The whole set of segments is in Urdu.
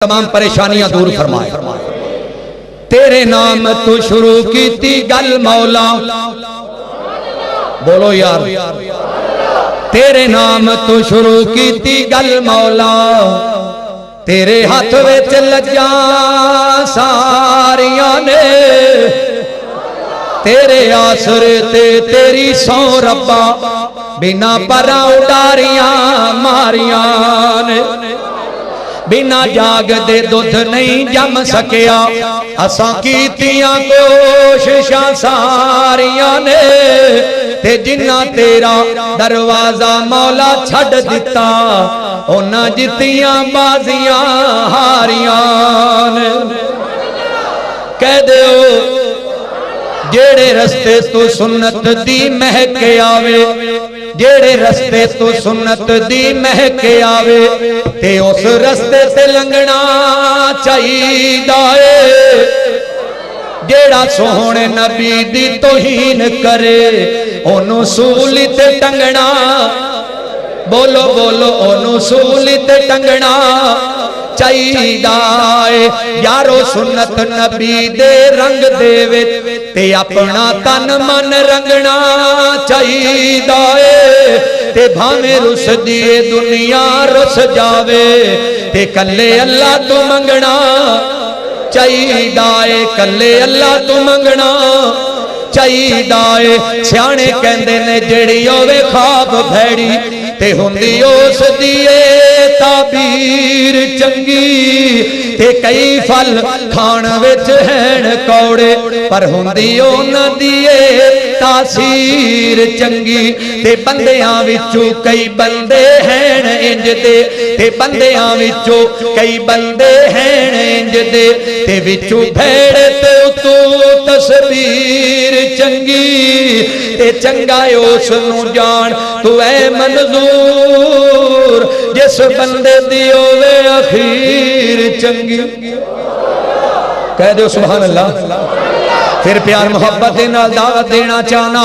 تمام پریشانیاں دور فرمائے۔ تیرے نام تو شروع کی تھی گل مولا، بولو یار، تیرے نام تو شروع کی تھی گل مولا، تیرے ہاتھ وچ لجاں ساریاں نے، تیرے آسرے تے تیری سو ربا، بنا پراں اڈاریاں ماریاں نے، بنا جاگ دے دودھ نہیں جم سکیا، اساں کیتیاں کوششاں ساریاں نے، تے جنہ تیرا دروازہ مولا چھڑ دیتا، انہاں جتیاں بازیاں ہاریاں نے۔ کہہ دیو جیڑے رستے تو سنت دی مہک آوے، جیڑے رستے تو سنت دی مہک آوے، تے اس رستے سے لنگنا چاہیدا ہے، جیڑا سوہنے نبی دی توہین کرے اونوں سولی تے ٹنگنا، بولو بولو اونوں سولی تے ٹنگنا چاہیدا ہے۔ یارو سنت نبی دے رنگ دے وچ تے اپنا تن من رنگنا چاہیدا ہے، تے بھاویں رس دیے دنیا رس جاوے، تے کلے اللہ تو منگنا چاہیدا ہے، کلے اللہ تو منگنا چاہیدا ہے۔ سیانے کہندے نے جڑی ہوے خواب بھیڑی، تے ہوندی اس دیے تعبیر چنگی، تے کئی پھل کھان وچ ہین کوڑے، پر ہوندی انہاں دیے تاثیر چنگی، تے بندیاں وچوں کئی بندے ہین انج دے، تے بندیاں وچوں کئی بندے ہین انج دے، تے وچوں بھیڑ تے اتو تصویر چنگی، تے چنگا اس نو جان تو اے منظور، جس بندے دی ہووے اخیر چنگی۔ کہہ دو سبحان اللہ۔ پھر پیار محبت دے نال دعوت دینا چاہنا،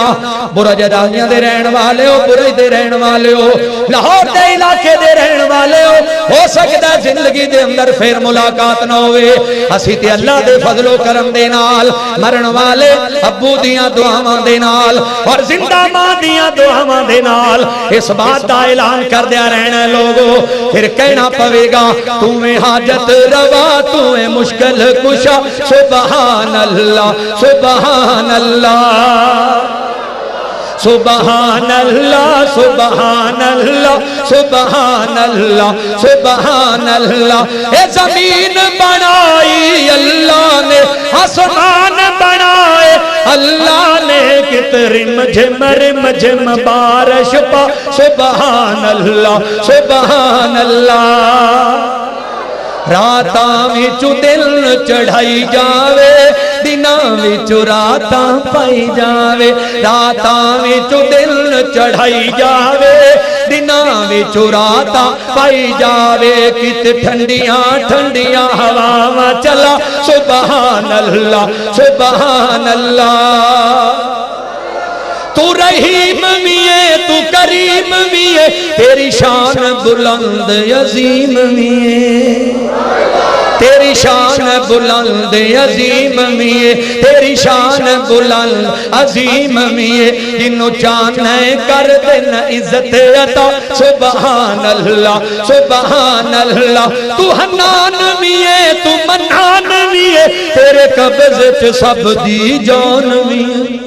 برج دالیاں دے رہن والے ہو، برج دے رہن والے ہو، لاہور دے علاقے دے رہن والے ہو سکتا ہے زندگی دے اندر پھر ملاقات نہ ہوئے، اسی تے اللہ دے فضل و کرم دے نال مرن والے ابو دیاں دعاواں دے نال اور زندہ ماں دیاں دعاواں دے نال اس بات دا اعلان کر دیا رہنا لوگو، پھر کہنا پوے گا تو میں حاجت روا، تو میں مشکل کشا، سبحان اللہ سبحان اللہ سبحان اللہ سبحان اللہ سبحان اللہ سبحان اللہ۔ اے زمین بنائی اللہ نے، آسمان بنائے اللہ نے، کتری مجھم بارش پا، سبحان اللہ سبحان اللہ۔ راتاں وچ دل چڑھائی جاوے، دناں وچ راتاں پائی جاوے، راتاں وچ دل چڑھائی جاوے، دناں وچ راتاں پائی جاوے، کت ٹھنڈیاں ٹھنڈیاں ہواواں چلا، سبحان اللہ سبحان اللہ۔ تو رحیم بھی ہے تو کریم بھی ہے، تیری شان بلند عظیم بھی ہے، تیری شان بلند عظیم بھی ہے، تیری شان بلند عظیم بھی ہے، جنوں چاہنا کر دینا عزت عطا، سبحان اللہ سبحان اللہ۔ تو حنان بھی ہے تو منان بھی ہے، تیرے قبضے چ سب دی جان بھی ہے،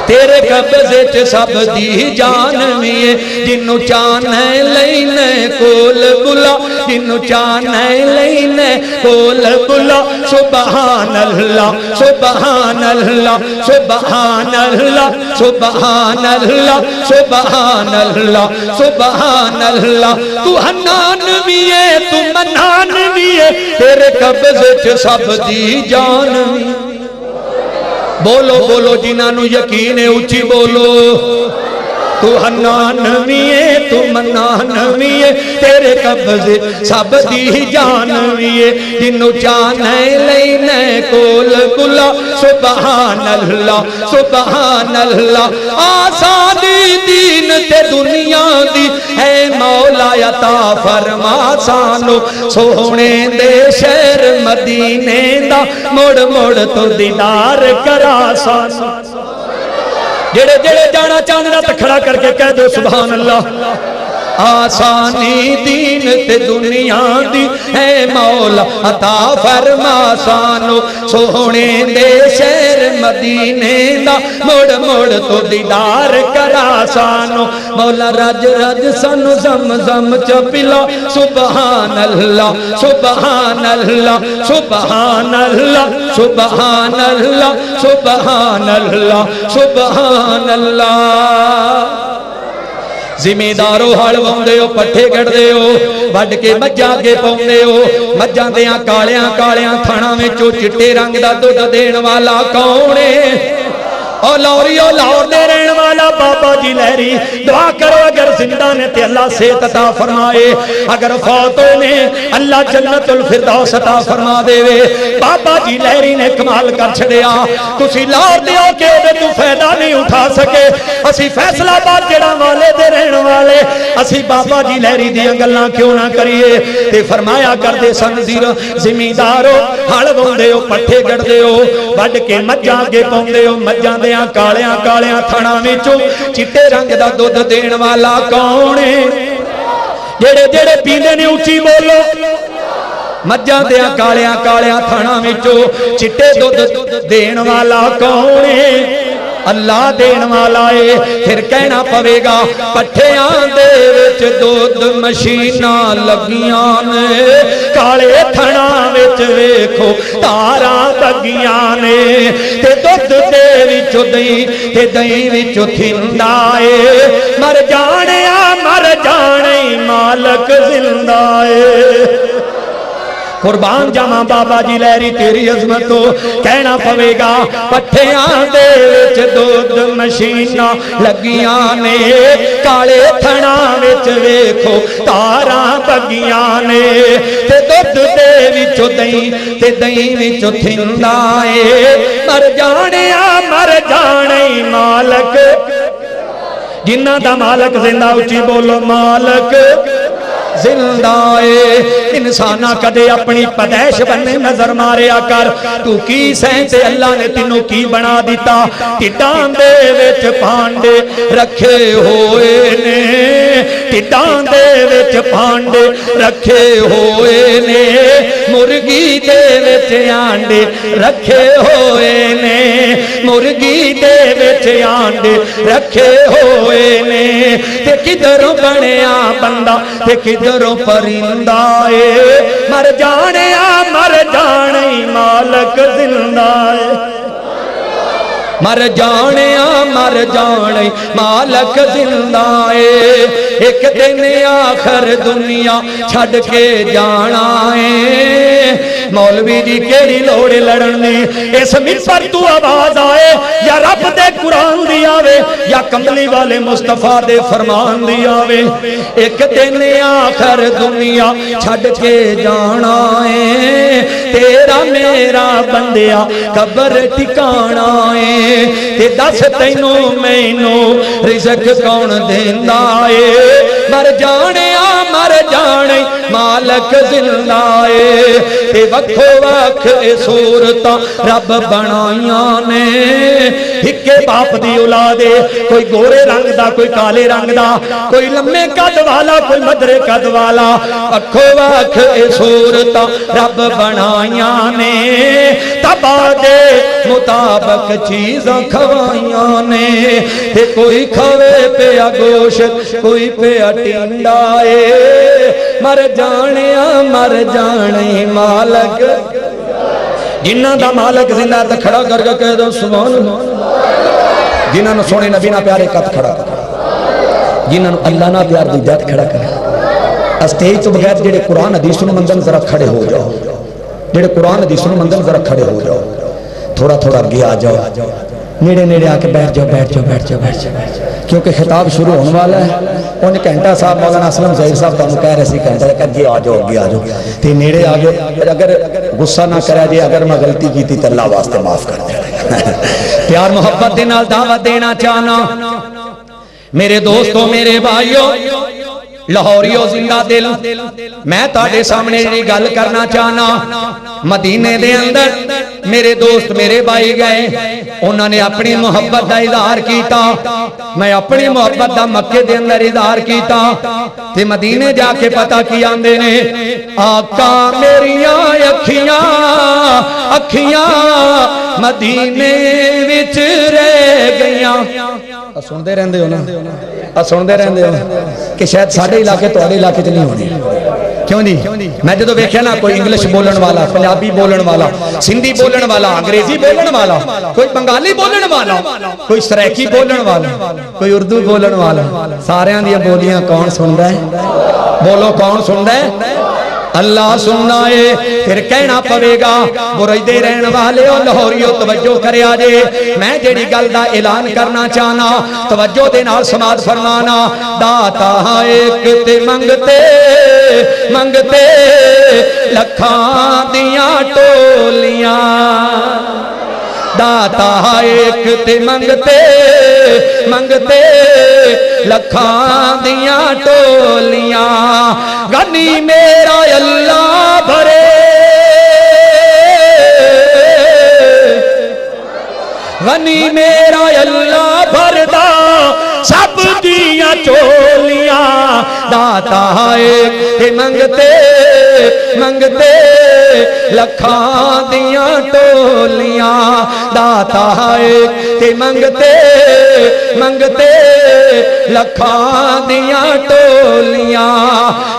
تیرے قبضے چ سب دی جان بھی ہے، جنوں چاہنا لینا کول بلا، جنوں چاہنا لینا کول بلا، سبحان اللہ سبحان اللہ سبحان اللہ سبحان اللہ سبحان اللہ سبحان اللہ۔ تو حنان بھی ہے تو منان بھی ہے، تیرے قبضے چ سب دی جان بھی ہے۔ بولو بولو جنہاں نو یقین ہے اچھی بولو، تو حنان بھی ہے تو منان بھی ہے، تیرے قبضے سب دی جان بھی ہے، جنوں چاہنا لینا کول کلا، سبحان اللہ سبحان اللہ۔ آزادی دین تے دنیا دی ہے مولا، عطا فرما سانو سونے دے شہر مدینے دا مڑ مڑ تو دیدار کرا سانو جڑے جڑے جانا چاہنا تو کھڑا کر کے کہہ دو سبحان اللہ آسانی دین تے دنیا دی اے مولا عطا فرما سانو سونے دے شہر مدینے دا مڑ مڑ تو دیدار کرا سانو مولا رج رج سانو زم زم چ پلا سبحان اللہ سبحان اللہ سبحان اللہ سبحان اللہ سبحان اللہ سبحان اللہ زمیندارو ہل واؤندے ہو پٹھے گڑدے ہو وڈ کے مجھاں کے پاؤندے ہو مجھاں دیاں کالیاں کالیاں تھڑاں وچوں چٹے رنگ دا دودھ دین والا کون ہے او لاہوریو لاہور دے رہن والا بابا جی لہری دعا کرو اگر زندہ نے تے اللہ صحت عطا فرمائے اگر فوت نے اللہ جنت الفردوس عطا فرما دے وے بابا جی لہری نے کمال کر چھڑیا تسی لاہور دیو کہ دے تو فائدہ نہیں اٹھا سکے اسی فیصلہ آباد جڑا والے دے رہن والے اسی بابا جی لہری دی گلاں کیوں نہ کریے تے فرمایا کر دے سن زمیندارو ہل واؤندے ہو پٹھے گڑدے ہو وڈ کے مجھاں کے پاؤندے ہو مجھاں کالیاں کالیاں تھڑاں وچوں چٹے رنگ دا دودھ دین والا کون ہے جڑے جڑے پیندے نے اونچی بولو مجھاں دیاں کالیاں کالیاں تھڑاں وچوں چٹے دودھ دین والا کون ہے اللہ دین والا ہے پھر کہنا پوے گا پٹھیاں دے وچ دودھ مشیناں لگیاں نے کالے تھڑاں وچ ویکھو تاراں لگیاں نے تے دودھ دے وچوں دہی تے دہی وچوں تھیندا اے مر جانے مالک زندہ اے قربان جاواں بابا جی لہری تیری عظمت ہو کہنا پوے گا پٹھیاں دے وچ دودھ مشیناں لگیاں نے کالے تھڑاں وچ ویکھو تاراں بگیاں نے تے دودھ دے وچوں دہی تے دہی وچوں تھیندا اے مر جانے مالک جنہ دا مالک زندہ اچھی بولو مالک زندہ اے انسانہ کدے اپنی پدیش بننے نظر ماریا کر تو کی سینتے اللہ نے تینوں کی بنا دیتا ٹٹان دے وچ پانڈے رکھے ہوئے نے ٹٹان دے وچ پانڈے رکھے ہوئے نے مرگی دے وچ آنڈے رکھے ہوئے نے مرگی دے وچ آنڈے رکھے ہوئے نے تے کدھروں بنیا بندہ تے کدھروں پرندہ اے مر جانے مالک زندہ اے مر جانے مالک زندہ اے ایک دن آخر دنیا چھڑ کے جانا ہے مولوی جی کیڑی لوڑ لڑنی اس ممبر تو آواز آئے یا رب دے قرآن دی آوے یا کملی والے مصطفیٰ دے فرمان دی آوے ایک دن آخر دنیا چھڑ کے جانا ہے تیرا میرا بندیا قبر ٹھکانا ہے تے دس تینوں مینوں رزق کون دیندا اے مر جانے مالک زندہ اے تے وکھو وکھ اے صورتاں رب بنائیاں نے ہکے باپ دی اولادے کوئی گورے رنگ دا کوئی کالے رنگ دا کوئی لمے قد والا کوئی مدرے قد والا وکھو وکھ اے صورتاں رب بنائیاں نے تبا دے مطابق چیزاں کھوائیاں نے تے کوئی کھوے پیا گوشت کوئی پیا ٹنڈا اے مر جانے مالک جنہ دا مالک زندہ تے کھڑا کر کے کہہ دو سبحان اللہ جنہاں نو سونے نبی نہ پیارے قد کھڑا کر جنہاں نو اللہ نہ پیار دی ذات کھڑا کر اسٹیج تو بغیر جڑے قرآن حدیث نو مندن ذرا کھڑے ہو جاؤ جڑے قرآن حدیث نو مندن ذرا کھڑے ہو جاؤ تھوڑا تھوڑا اگے آ جاؤ نیڑے نیڑے آ کے بیٹھ جاؤ کیونکہ خطاب شروع ہونے والا ہے ان گھنٹہ صاحب مولانا اسلم ظہیر صاحب تو کہہ رہے سی گھنٹہ اگے آ جاؤ تے نیڑے آ جاؤ اگر غصہ نہ کرا جے اگر میں غلطی کی تھی تو اللہ واسطے معاف کر دے پیار محبت دے نال دعوت دینا چاہنا میرے دوستوں میرے بھائیوں لاہوریو زندہ دل میں تاڑے سامنے جی گل کرنا چاہنا مدینے دے اندر میرے دوست میرے بھائی گئے انہوں نے اپنی محبت دا اظہار کیتا میں اپنی محبت دا مکے دے اندر اظہار کیتا تے مدینے جا کے پتہ کیا اندے نے آقا میریاں اکھیاں اکھیاں مدینے وچ رہ گئیاں سن دے رہندے ہو نا سن دے رہندے ہو کہ شاید ساڑھے علاقے تو آڑے علاقے چلی ہونی کیوں نہیں میں جدو دیکھیا نا کوئی انگلش بولن والا پنجابی بولن والا سندھی بولن والا انگریزی بولن والا کوئی بنگالی بولن والا کوئی سریکی بولن والا کوئی اردو بولن والا سارے ہیں دیا بولیاں کون سن رہا ہے بولو کون سن رہا ہے اللہ سننا ہے پھر کہنا پوے گا برائدے رہن والے اور لاہوریو توجہ کرے آجے میں جیڑی گل دا اعلان کرنا چاہنا توجہ دے نال سماعت فرمانا داتا ایک تے منگتے منگتے لکھاں دیاں ٹولیاں داتا ایک تے منگتے منگتے لکھاں دیاں ٹولیاں غنی میرا اللہ بھرے غنی میرا اللہ بھردا سب دیاں چولیاں داتا ایک تے منگتے منگتے لکھاں دیاں ٹولیاں داتا ایک تے منگتے منگتے لکھاں دیاں ٹولیاں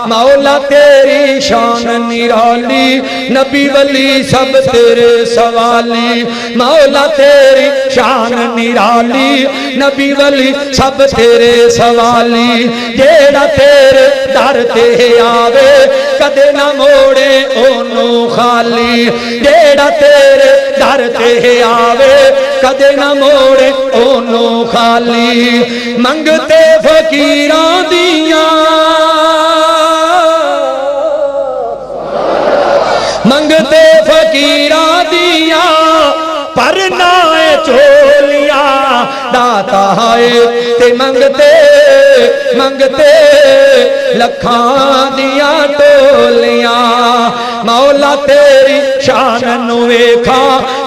مولا تیری شان نرالی نبی ولی سب تیرے سوالی مولا تیری شان نرالی نبی ولی سب تیرے سوالی جیڑا تیرے در تے آوے کدے نہ موڑے اونوں خالی جیڑا تیرے در تے آوے کدے نہ موڑے اونوں خالی منگتے فقیراں دیاں منگتے فقیراں دیاں پر نائے چولیاں داتا ہے تے منگتے منگتے لکھاں دیاں ٹولیاں مولا تیری شان نو ویکھا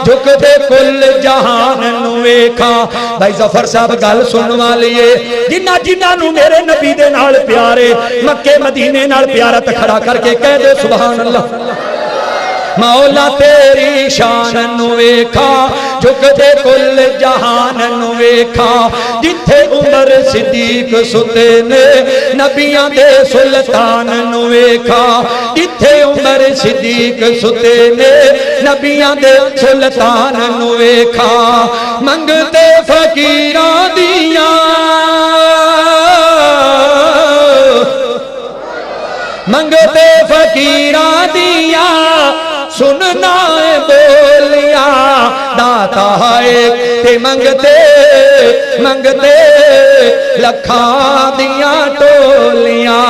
جھک دے کل جہان نو ویکھا بھائی ظفر صاحب گل سنوا لیے جنہ جنہ نو میرے نبی دے نال پیارے مکے مدینے نال پیارا تے کھڑا کر کے کہہ دے سبحان اللہ مولا تیری شان نو ویکھا جھک دے کل جہان نو ویکھا جتھے عمر صدیق ستے نے نبیاں دے سلطان نو ویکھا جتھے عمر صدیق ستے نے نبیاں دے سلطان نو ویکھا منگتے فقیراں دیاں منگتے فقیراں دیاں سننا بولیاں داتا ایک تے منگتے منگتے لکھاں دیاں ٹولیاں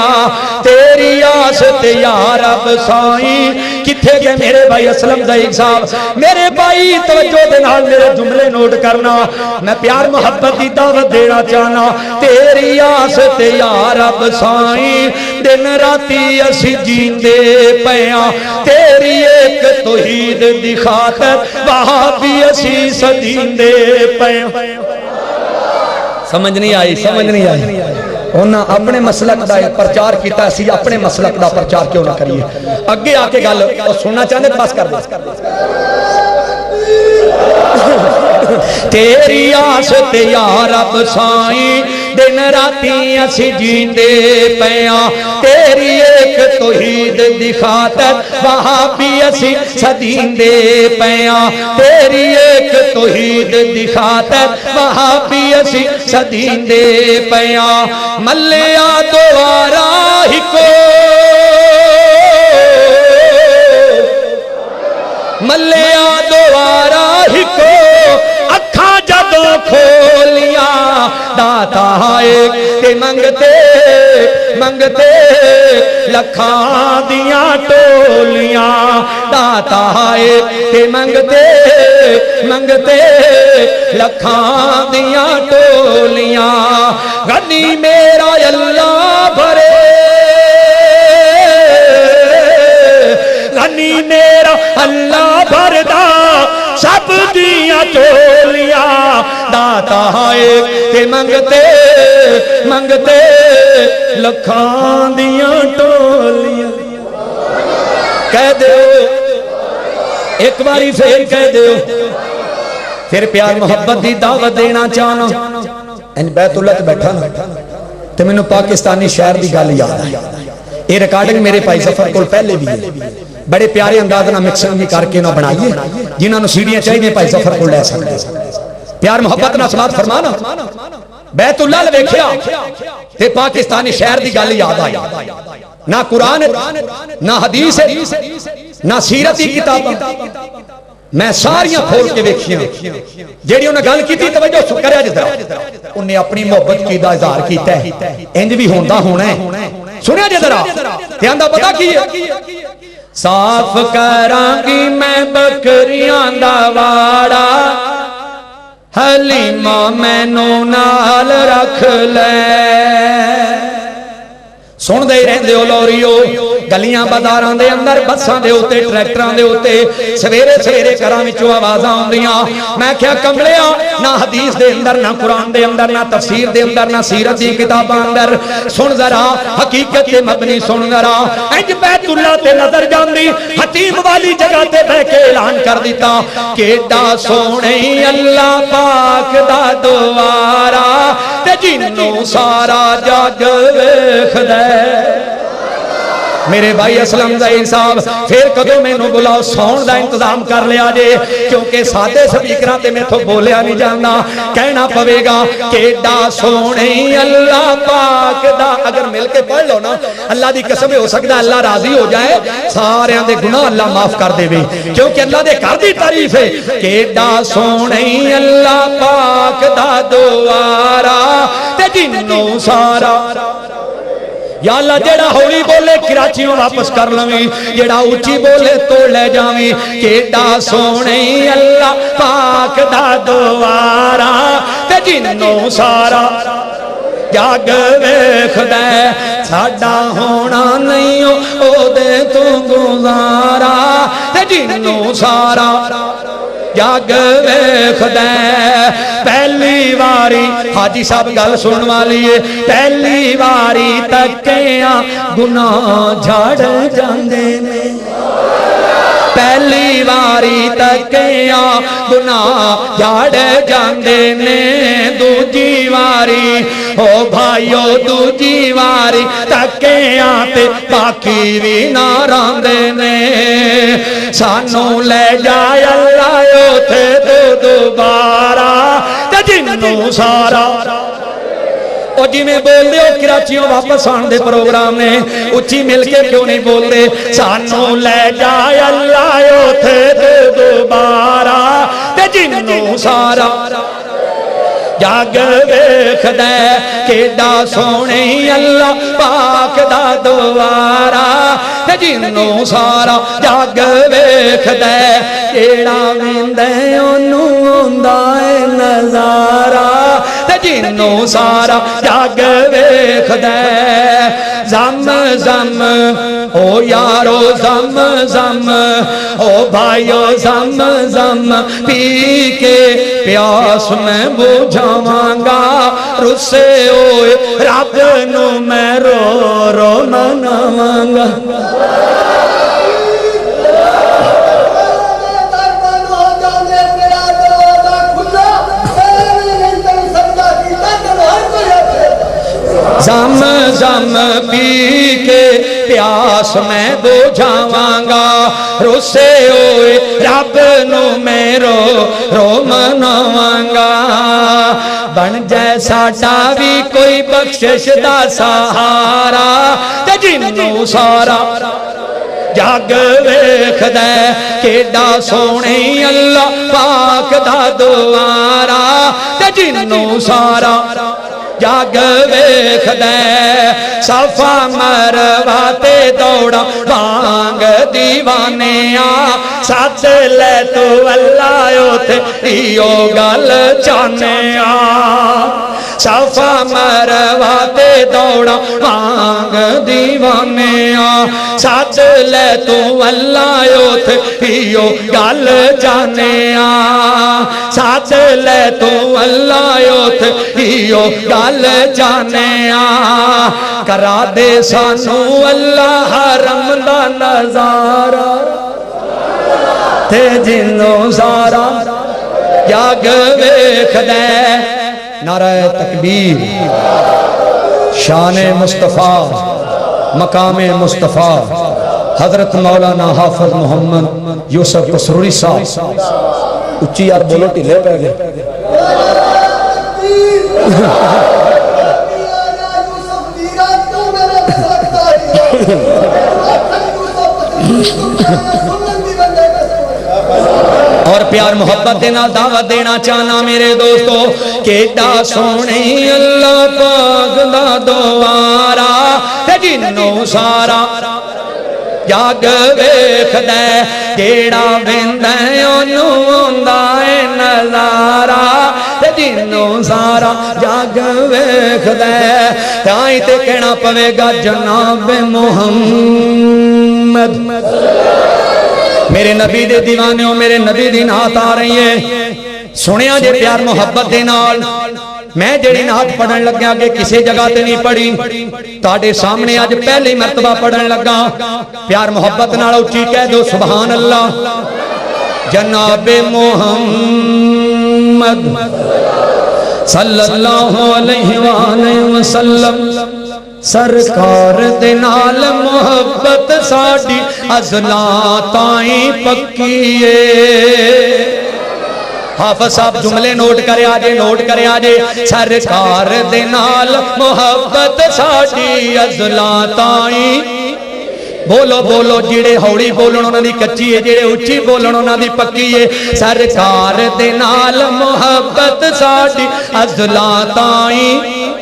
تیری آس تے یا رب سائیں کتھے گئے میرے بھائی اسلم ضعیق صاحب میرے بھائی توجہ دے نال میرے جملے نوٹ کرنا میں پیار محبت دی دعوت دینا چاہنا تیری آس تے یا رب سائیں دن راتی اسی جیندے پیاں تیری ایک توحید دی خاطر وہاں بھی اسی صدیندے پیاں سمجھ نہیں آئی سمجھ نہیں آئی انہاں اپنے مسلک دا پرچار کیتا اسی اپنے مسلک دا پرچار کیوں نہ کریے اگے آ کے گل سننا چاہنے بس کر دے تیری آس تے یا رب سائیں دن راتی اسی جیندے پیاں تیری ایک توحید دی خاطر وہاں بھی اسی صدیندے پیاں تیری ایک توحید دی خاطر وہاں بھی اسی صدیندے پیاں ملیا دوارا ہی کو ملیا دوارا ہی کو اکھاں جدوں کھولیاں داتا ایک تے منگتے منگتے لکھاں دیاں ٹولیاں داتا ایک تے منگتے منگتے لکھاں دیاں ٹولیاں غنی میرا اللہ بھرے غنی میرا اللہ بھردا سب دیاں چولیاں داتا ہے تے منگتے منگتے لکھاں دیاں ٹولیاں کہہ دیو ایک باری پھر کہہ دیو پھر پیار محبت دی دعوت دینا چاہنا ان بیت اللہ تے بیٹھا نا تے میں نے پاکستانی شہر دی گل یاد آئی یہ ریکارڈنگ میرے بھائی ظفر کول پہلے بھی ہے بڑے پیارے انداز نہ مکسنگ بھی کر کے نہ بنائیے جنہاں نو سیڑیاں چاہیے بھائی ظفر کول لے سکتے پیار محبت نہ سماعت فرمانا بیت اللہ ویکھیا تے پاکستانی شہر دی گل یاد آئی نہ قرآن نہ حدیث نہ سیرت کی کتاب میں ساریاں کھول کے ویکھیاں جیڑی انہیں گل کی تھی توجہ کریا جدرا انہیں اپنی محبت کی دا اظہار کیتا ہے انج بھی ہوندا ہونا ہے سنیا جدرا تے آندا پتہ کی ہے صاف کراں گی میں بکریاں دا واڑا حلیمہ مینوں نال رکھ لے سن دے رہن دے لوریو گلیاں بازاراں دے اندر بساں دے اوتے ٹریکٹراں دے اوتے سویرے سویرے گھراں وچوں آوازاں آوندیاں میں کہیا کملیا نہ حدیث دے اندر نہ قرآن دے اندر نہ تفسیر دے اندر نہ سیرت دی کتاباں اندر سن ذرا حقیقت تے مبنی سن ذرا انج بیت اللہ تے نظر جاندی حتیم والی جگہ تے بیٹھ کے اعلان کر دیتا کیڈا سونے اللہ پاک دا دوارا تے جنوں سارا جگ ویکھدا میرے بھائی اسلم زین صاحب پھر کدوں مینوں بلاؤ سون دا انتظام کر لیا جے کیونکہ سادے سپیکراں تے میتھوں بولیا نہیں جاندا کہنا پوے گا کیڈا سونے اللہ پاک دا اگر مل کے پڑھ لو نا اللہ دی قسم ہو سکدا اللہ راضی ہو جائے سارے دے گناہ اللہ معاف کر دے کیونکہ اللہ دے گھر دی تعریف ہے کیڈا سونے اللہ پاک دا دوارا تے جنوں سارا یا اللہ جیڑا ہولی بولے کراچیوں واپس کر لویں جیڑا اونچی بولے توڑ لے جاویں کیڈا سونے اللہ پاک دا دوارا تے جنوں سارا جگ ویکھدا ساڈا ہونا نہیں او دے تو گزارا تے جنوں سارا جگ ویکھدا پہلی واری حاجی صاحب گل سن والی ہے پہلی واری تکیاں گناہ جھڑ جاندے نے پہلی واری تکیاں گناہ جھڑ جاندے نے دوجی واری او بھائیو دوجی واری تکیاں تے باقی بھی نہ راندے نے سانوں لے جائے اللہ اوتھے دوبارہ تے جنوں سارا او جی میں بول دے ہو کراچیوں واپس آن دے پروگرام نے اچھی مل کے کیوں نہیں بول دے سانوں لے جائے اللہ اوتھے دوبارہ تے جنوں سارا جگ ویکھدا کیڈا سونے اللہ پاک دا دوارا تے جنوں سارا جگ ویکھدا جیڑا ویندا اونوں ہوندا اے نظارہ تے جنوں سارا جگ ویکھدا زم زم او یارو زم زم او بھائیو زم زم پی کے پیاس میں بجھاواں گا رسے ہوئے رب نو میں رو رو مناواں گا زم زم پی کے پیاس میں بجھاواں گا رسے ہوئے رب نو میں رو رو مناواں گا بن جائے ساڈا بھی کوئی بخشش دا سہارا تے جنوں سارا جگ ویکھدا کیڈا سونے اللہ پاک دا دوارا تے جنوں سارا جگ ویکھدا صفا مروا تے دوڑا بانگ دیوانیاں ساتھ لے تو اللہ اوتھے ایو گل چانیاں صفا مروا تے دوڑا مانگ دیوانیا ساتھ لے تو اللہ یوتھ ہیو گل جانیا ساتھ لے تو اللہ یوتھ ہیو گل جانیا کرا دے سانو اللہ حرم دا نظارہ تے جنوں سارا جاگ ویکھ دے نعرہ تکبیر شان مصطفیٰ مقام مصطفیٰ حضرت مولانا حافظ محمد یوسف قصروری صاحب اچھی یار بولو ٹھلے پہ گئے اور پیار محبت دینا دعوت دینا چاہنا میرے دوستو کیڑا سونے اللہ پاک دا دوارا تے جنوں سارا جاگ ویکھ دے کیڑا ویندے اونوں ہوندا اے نظارہ تے جنوں سارا جاگ ویکھ دے تے آئی تے کہنا پوے گا جناب محمد میرے نبی دے دیوانیوں میرے نبی دی نعت آ رہی ہے سنیا جے پیار محبت دے نال میں جڑی نعت پڑھن لگا کہ کسی جگہ تے نہیں پڑھی تاڑے سامنے آج پہلی مرتبہ پڑھن لگا پیار محبت نال اچھی کہہ دو سبحان اللہ جناب محمد صلی اللہ علیہ وآلہ وسلم سرکار دے نال محبت ساڑی ازلاں تائیں پکیے حافظ صاحب جملے نوٹ کرے آجے سرکار دے نال محبت ساڑی ازلاں تائیں بولو بولو جڑے ہوڑی بولن انہاں دی کچی ہے جڑے اچھی بولن انہاں دی پکی ہے سرکار دے نال محبت ساڑی ازلاں تائیں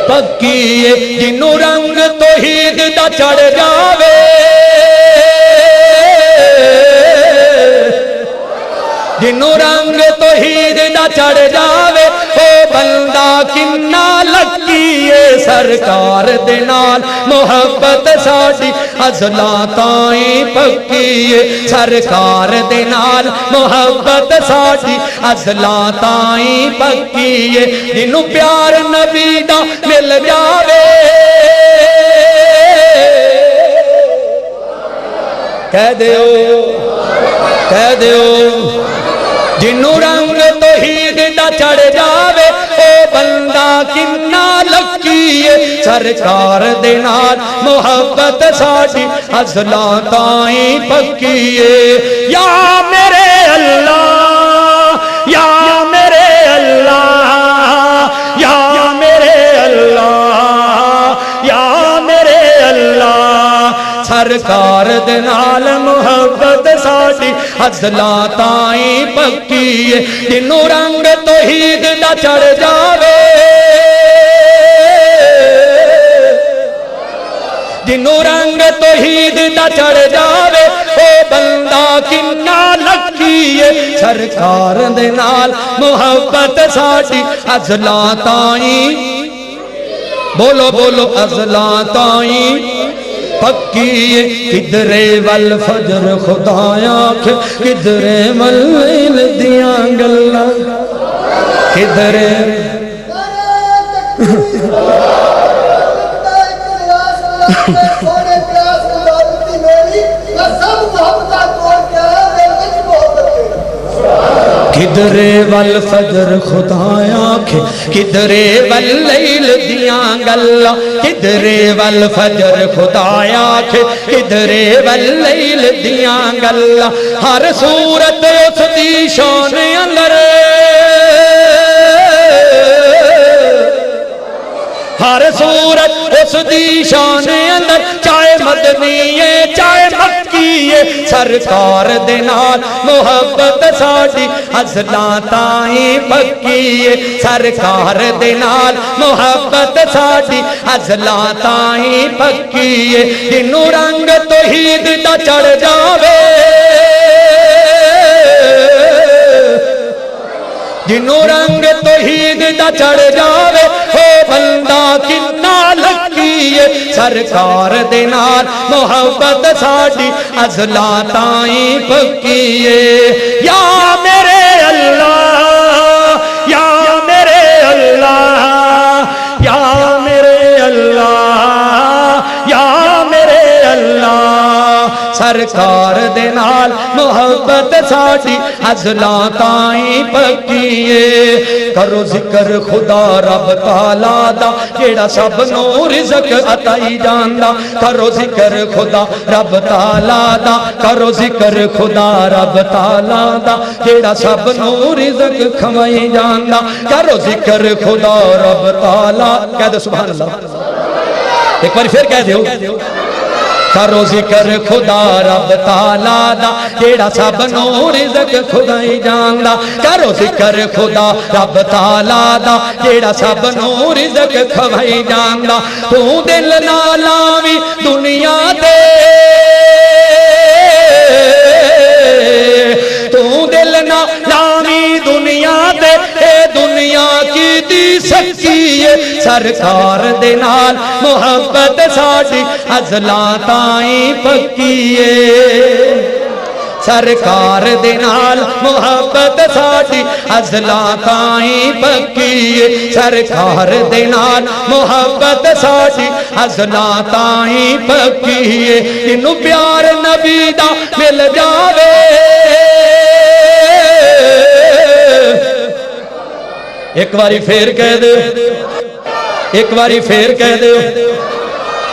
پکیے جنوں رنگ توحید دا چڑھ جاوے جنوں رنگ توحید دا چڑھ جاوے او بندہ کنا لکیے سرکار دے نال محبت ساڈی ازلاں تائیں پکیے سرکار دے نال محبت ساڈی ازلاں تائیں پکیے جنوں پیار نبی دا مل جاوے کہہ دیو جنوں رنگ توحید دا چڑھ جاوے او بندہ کنا لکیے سرکار دے نال محبت ساڈی ازلاں تائیں پکیے یا میرے اللہ یا میرے اللہ یا میرے اللہ یا میرے اللہ سرکار دے نال محبت ساڈی ازلاں تائیں پکیے جنوں رنگ توحید دا چڑھ جاوے جنوں رنگ توحید دا چڑھ جاوے او بندہ کنا لکیے سرکار دے نال محبت ساڈی ازلاں تائیں بولو بولو ازلاں تائیں پکیے کدرے والفجر خدایا کدرے واللیل دیاں گلاں کدرے کدرے والفجر خدایا کدرے واللیل دیاں گلاں کدرے والفجر خدایا کدرے واللیل دیاں گلاں ہر صورت اس دی شان اندر ہر صورت اس دی شان اندر چاہے مدنی ہے چاہے مکی ہے سرکار دے نال محبت ساڈی ازلاں تائیں پکی ہے سرکار دے نال محبت ساڈی ازلاں تائیں پکی ہے جنوں رنگ توحید دا چڑھ جاوے جنوں رنگ توحید دا چڑھ جاوے سرکار دے نال محبت ساڈی ازلاں تائیں پکی ہے یا میرے اللہ یا میرے اللہ یا میرے اللہ یا میرے اللہ سرکار دے نال محبت ساڈی ازلاں تائیں پکی ہے کرو ذکر خدا رب تعالیٰ دا جیڑا سب نو رزق عطائی جاندا کرو ذکر خدا رب تعالیٰ دا کرو ذکر خدا رب تعالیٰ دا جیڑا سب نو رزق کھوائی جاندا کرو ذکر خدا رب تعالیٰ کہہ دو سبحان اللہ ایک بار پھر کہہ دیو کرو ذکر خدا رب تعالیٰ دا جیڑا سب نو رزق خدائی جاندا کرو ذکر خدا رب تعالیٰ دا جیڑا سب نو رزق کھوائی جاندا تو دل نہ لاوی دنیا دے تو دل نہ لاوی دنیا دے اے دنیا کی دی سکی ہے سرکار دے نال محبت ساڈی ازلاں تائیں پکی ہے سرکار دے نال محبت ساڈی ازلاں تائیں پکی ہے سرکار دے نال محبت ساڈی ازلاں تائیں پکی ہے اینو پیار نبی دا مل جاوے ایک باری پھر کہہ دے ایک باری پھر کہہ دے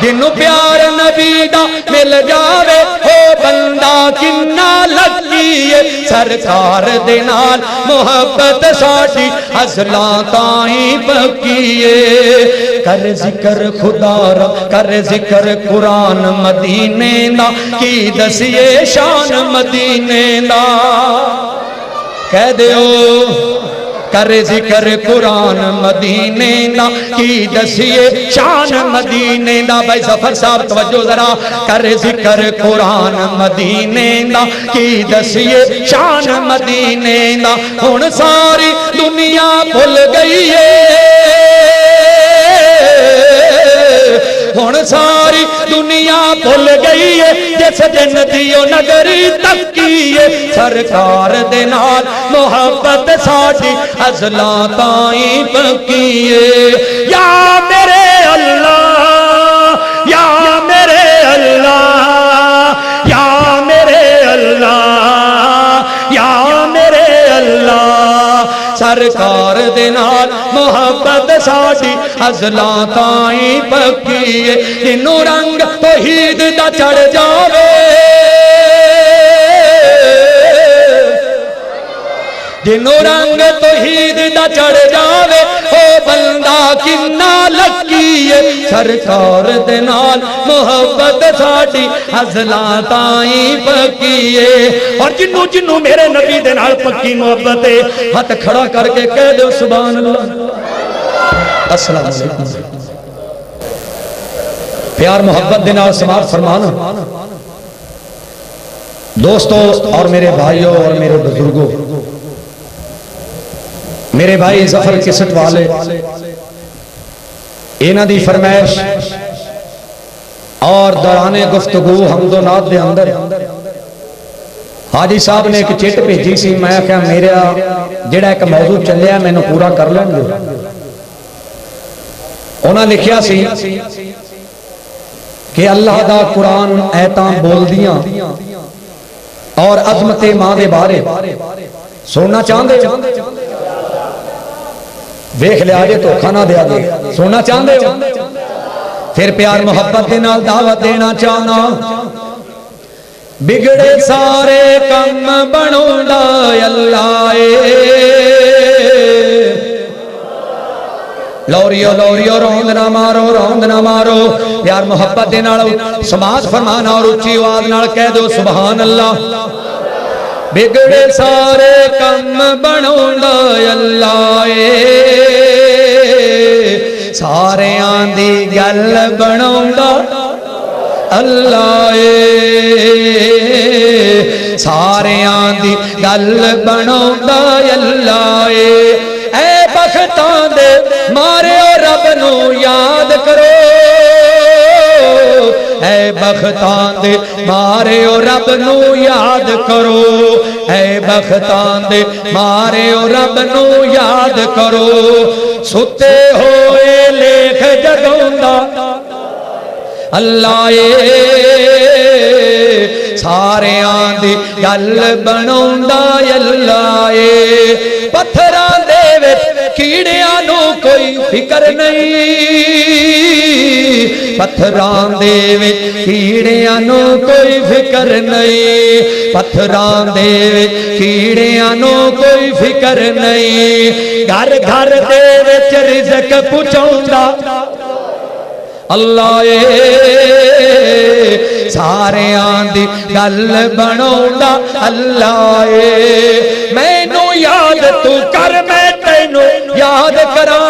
جنوں پیار نبی دا مل جاوے او بندہ کنا لگی ہے سرکار دے نال محبت ساڈی ازلاں تائیں پکی ہے کر ذکر خدا رب کر ذکر قرآن مدینے دا کی دسیے شان مدینے دا کہہ دیو کر ذکر قرآن مدینے دا کی دسیے شان مدینے دا بھائی ظفر صاحب توجہ ذرا کر ذکر قرآن مدینے دا کی دسیے شان مدینے دا ہن ساری دنیا بھول گئی ہے ہن ساری دنیا بھول گئی ہے جس دن دیو نگری تکی ہے سرکار دے نال محبت ساڈی ازلاں تائیں پکی ہے یا میرے اللہ یا میرے اللہ یا میرے اللہ یا میرے اللہ سرکار دے نال محبت ساڈی ازلاں تائیں پکی ہے جنوں رنگ توحید دا چڑھ جاوے جنوں رنگ توحید دا چڑھ جاوے او بندہ کنا لکی ہے سرکار دے نال محبت ساڈی ازلاں تائیں پکی ہے اور جنوں جنوں میرے نبی دے نال پکی محبت ہے ہاتھ کھڑا کر کے کہہ دو سبحان اللہ السلام علیکم پیار محبت دے نال سماعت فرمانا دوستو اور میرے بھائیوں اور میرے بزرگوں میرے بھائی ظفر کسٹ والے اینا دی فرمائش اور دوران گفتگو حمد و نعت دے اندر حاجی صاحب نے ایک چٹ بھیجی سی میں کہا میرا جڑا ایک موضوع چلیا میں نے پورا کر لیں گے انہاں لکھیا سی کہ اللہ دا قرآن ایتاں بول دیاں اور عظمت ماں دے بارے سننا چاہندے ویکھ لیا جے دھوکھا نہ دیا جے سننا چاہندے ہو پھر پیار محبت دے نال دعوت دینا چاہنا بگڑے سارے کم بنوندا اللہ لوریو لوریو روند نہ مارو پیار محبت دے نال سماعت فرمانا اور اچھی آواز نال کہہ دو سبحان اللہ بگڑے سارے کم بنوندا اللہ سارے آندی گل بنوندا اللہ سارے آندی گل بنوندا اللہ اے بختاں دے مارے رب نو یاد کرو بختاں دے مارے او رب نو یاد کرو اے بختاں دے مارے او رب نو یاد کرو ستے ہوئے لیکھ جگوندا اللہ سارے آندی گل بنوندا اللہ پتھراں دے وچ کیڑیاں نو کوئی فکر نہیں پتھراں دے وچ کیڑیاں نو کوئی فکر نہیں پتھراں دے وچ کیڑیاں نو کوئی فکر نہیں گھر گھر دے وچ رزق پہنچاوندا اللہ سارے آندی گل بنوندا اللہ مینوں یاد تو کر میں تینوں یاد کراں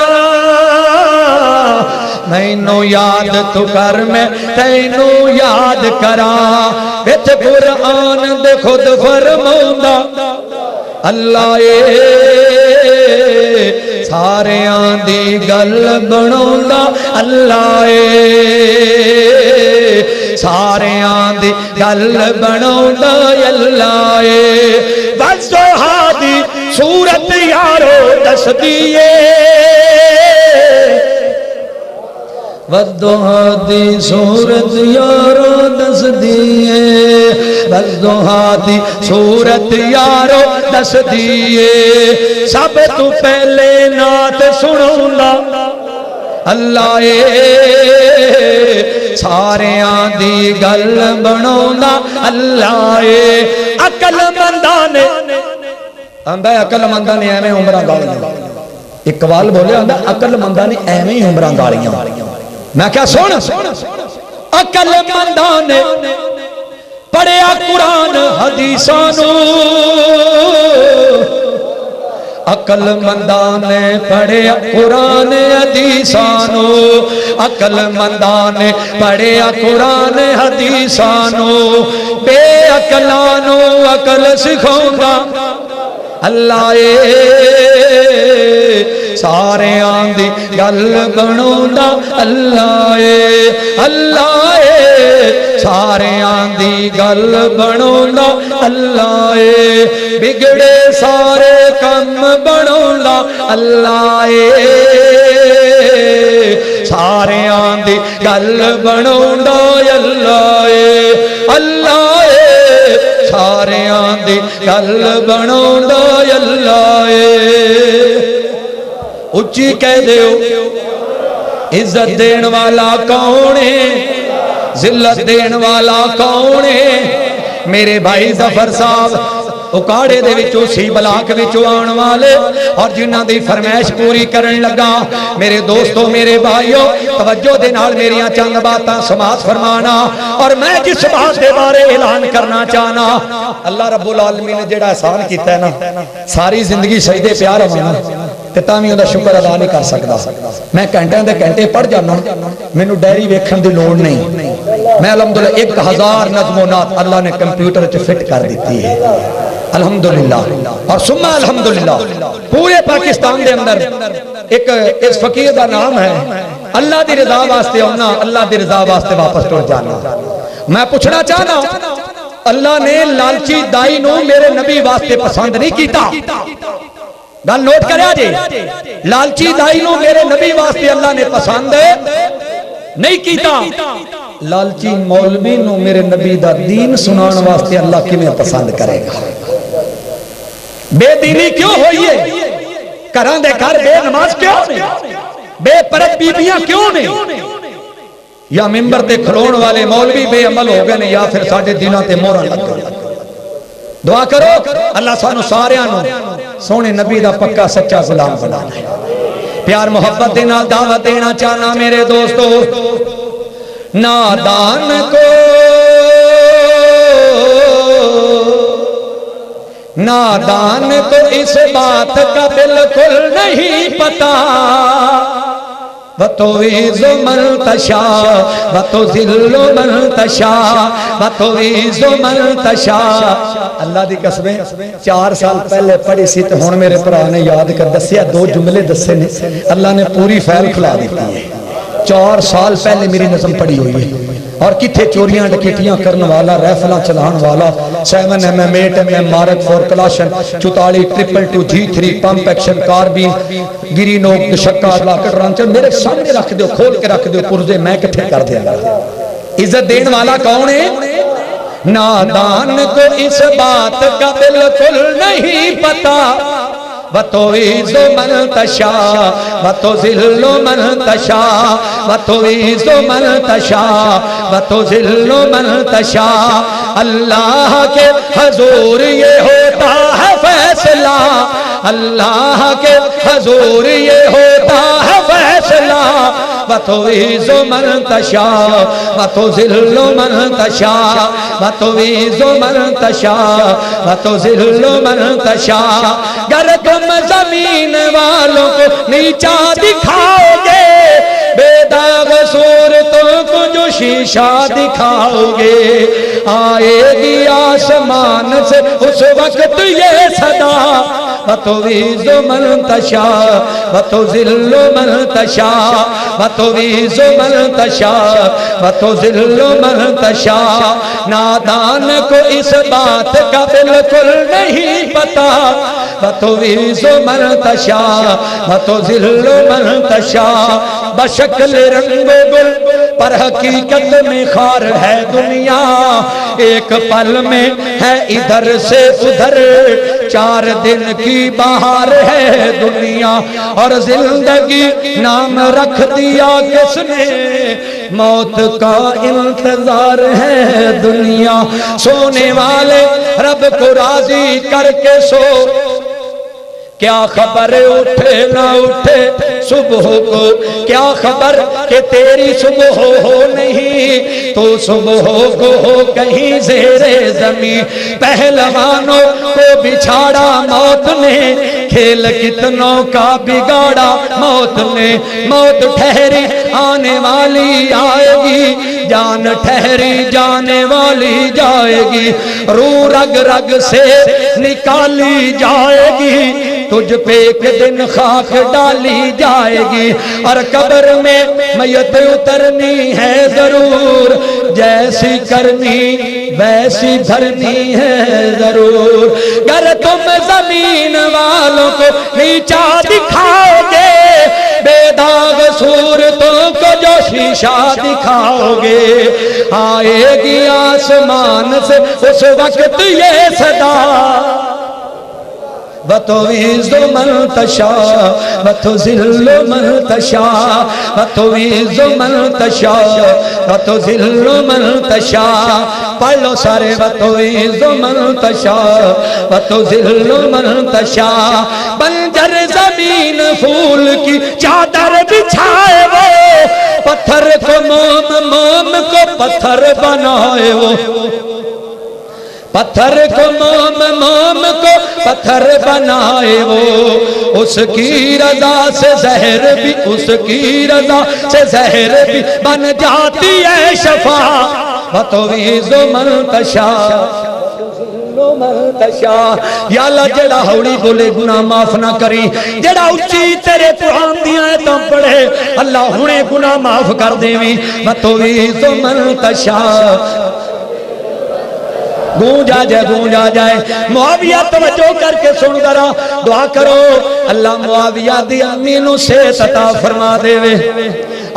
مینوں یاد تو کر میں تینوں یاد کراں وچ قرآن دے خود فرماوندا اللہ سارے آندی گل بنوندا اللہ سارے آندی گل بنوندا اللہ والضحا دی صورت یارو دس دیے والضحا دی صورت یارو دس دیے والضحا دی صورت یارو دس دیے سب تو پہلے نعت سنوندا اللہ سارے آندی گل بنوندا اللہ عقل منداں نے آندا عقل منداں نے ایویں عمراں گالیاں اقبال بولے آندا عقل منداں نے ایویں عمراں گالیاں میں کیا سن عقل منداں نے پڑھیا قرآن حدیثاں نو عقل منداں نے پڑھیا قرآن حدیثاں نو عقل منداں نے پڑھیا قرآن حدیثاں نو بے عقلاں نو عقل سکھاوندا اللہ سارے آندی گل بنوندا اللہ اللہ سارے آندی گل بنوندا اللہ بگڑے سارے کم بنوندا اللہ سارے آندی گل بنوندا اللہ اللہ سارے آندی گل بنوندا اللہ اچھی کہہ دیو عزت دین والا کون ہے ذلت دین والا کون ہے میرے بھائی ظفر صاحب اکاڑے دے وچوں سی بلاک وچوں آن والے اور جنہاں دی فرمائش پوری کرن لگا میرے دوستو میرے بھائیو توجہ دے نال میریاں چند باتاں سماعت فرمانا اور میں جس بات دے بارے اعلان کرنا چاہنا اللہ رب العالمین نے جڑا احسان کیتا ہے نا ساری زندگی سجدے پیار ہونا تے تاں وی اوندا شکر ادا نہیں کر سکدا میں گھنٹے دے گھنٹے پڑھ جانا مینوں ڈائری ویکھن دی لوڑ نہیں میں الحمدللہ 1000 نظم و نعت اللہ نے کمپیوٹر وچ فٹ کر دتی ہے الحمدللہ اور ثم الحمدللہ پورے پاکستان دے اندر ایک اس فقیر دا نام ہے اللہ دی رضا واسطے ہونا اللہ دی رضا واسطے واپس ٹر جانا میں پوچھنا چاہنا اللہ نے لالچی دائی نو میرے نبی واسطے پسند نہیں کیتا گل نوٹ کریا جی لالچی دائی نو میرے نبی واسطے اللہ نے پسند نہیں کیتا لالچی مولوی نو میرے نبی دا دین سنان واسطے اللہ کیویں پسند کرے گا بے دینی کیوں ہوئی ہے گھراں دے گھر بے نماز کیوں نے بے پرت بیبیاں کیوں نے یا منبر تے کھلون والے مولوی بے عمل ہو گئے نے یا پھر ساڈے دیناں تے مہراں لگ گئے دعا کرو اللہ سانو ساریاں نو سونے نبی دا پکا سچا غلام بنانا ہے پیار محبت دے نال دعوت دینا چاہنا میرے دوستو نادان کو نادان کو اس بات کا بالکل نہیں پتا وَتُعِزُّ مَن تَشَاءُ وَتُذِلُّ مَن تَشَاءُ وَتُعِزُّ مَن تَشَاءُ اللہ دی قسمیں 4 سال پہلے پڑھی سی تو ہن میرے بھرا نے یاد کر دسیا 2 جملے دسے نے اللہ نے پوری فائل کھلا دیتی ہے 4 سال پہلے میری نظم پڑھی ہوئی ہے اور کتھے چوریاں ڈکیٹیاں کرنے والا، ریفلاں چلان والا، 7 mm 8 mm مارک 4 کلاشن 44 222 G3 پمپ ایکشن کاربین گری نوک شکا لاکٹ رانچر میرے سامنے رکھ دیو، کھول کے رکھ دیو، پرزے میں کٹھے کر دیا گا۔ عزت دین والا کون ہے؟ نادان کو اس بات کا بالکل نہیں پتا، وَتُعِزُّ مَن تَشَاءُ وَتُذِلُّ مَن تَشَاءُ وَتُعِزُّ مَن تَشَاءُ وَتُذِلُّ مَن تَشَاءُ۔ اللہ کے حضور یہ ہوتا ہے فیصلہ، اللہ کے حضور یہ ہوتا ہے فیصلہ، وَتُعِزُّ مَن تَشَاءُ وَتُذِلُّ مَن تَشَاءُ وَتُعِزُّ مَن تَشَاءُ وَتُذِلُّ مَن تَشَاءُ۔ گر تم زمین والوں کو نیچا دکھاؤ گے، بے داغ صورتوں کو جو شیشہ دکھاؤ گے، آئے گی آسمان سے اس وقت یہ صدا، وَتُعِزُّ مَن تَشَاءُ وَتُذِلُّ مَن تَشَاءُ وَتُعِزُّ مَن تَشَاءُ وَتُذِلُّ مَن تَشَاءُ۔ نادان کو اس بات کا بالکل نہیں پتا، وَتُعِزُّ مَن تَشَاءُ وَتُذِلُّ مَن تَشَاءُ۔ بشکل رنگ و گل پر حقیقت میں خار ہے دنیا، ایک پل میں ہے ادھر سے ادھر، 4 دن کی بہار ہے دنیا، اور زندگی نام رکھ دیا کس نے، موت کا انتظار ہے دنیا۔ سونے والے رب کو راضی کر کے سو، کیا خبر اٹھے نہ اٹھے صبح کو، کیا خبر کہ تیری صبح ہو نہیں، تو صبح کو ہو کہیں زیر زمین۔ پہلوانوں کو بچھاڑا موت نے، کھیل کتنوں کا بگاڑا موت نے، موت ٹھہری آنے والی آئے گی، جان ٹھہری جانے والی جائے گی، روح رگ رگ سے نکالی جائے گی، تجھ پہ ایک دن خاک ڈالی جائے گی، اور قبر میں میت اترنی ہے ضرور، جیسی کرنی ویسی بھرنی ہے ضرور۔ گر تم زمین والوں کو نیچا دکھاؤ گے، بے داغ صورتوں کو جو شیشہ دکھاؤ گے، آئے گی آسمان سے اس وقت یہ صدا، وَتُعِزُّ مَن تَشَاءُ وَتُذِلُّ مَن تَشَاءُ وَتُعِزُّ مَن تَشَاءُ وَتُذِلُّ مَن تَشَاءُ۔ پڑھ لو سارے، وَتُعِزُّ مَن تَشَاءُ وَتُذِلُّ مَن تَشَاءُ۔ بنجر زمین پھول کی چادر بچھائے وہ، پتھر کو موم، موم کو پتھر بنائے وہ، پتھر کو موم، موم کو پتھر بنائے وہ، اس کی رضا سے زہر بھی، اس کی رضا سے زہر بھی بن جاتی ہے شفا، وَتُعِزُّ مَن تَشَاءُ وَتُذِلُّ مَن تَشَاءُ۔ یا اللہ جڑا ہوڑی بولے گناہ معاف نہ کری، جڑا اچھی تیرے قرآن دیاں تو پڑھے اللہ ہونے گناہ معاف کر دے وی، وَتُعِزُّ مَن تَشَاءُ۔ گونجا جائے، گونجا جائے۔ معاویہ توجہ کر کے سن ذرا، دعا کرو اللہ معاویہ دی آمینوں سے عطا فرما دے وے،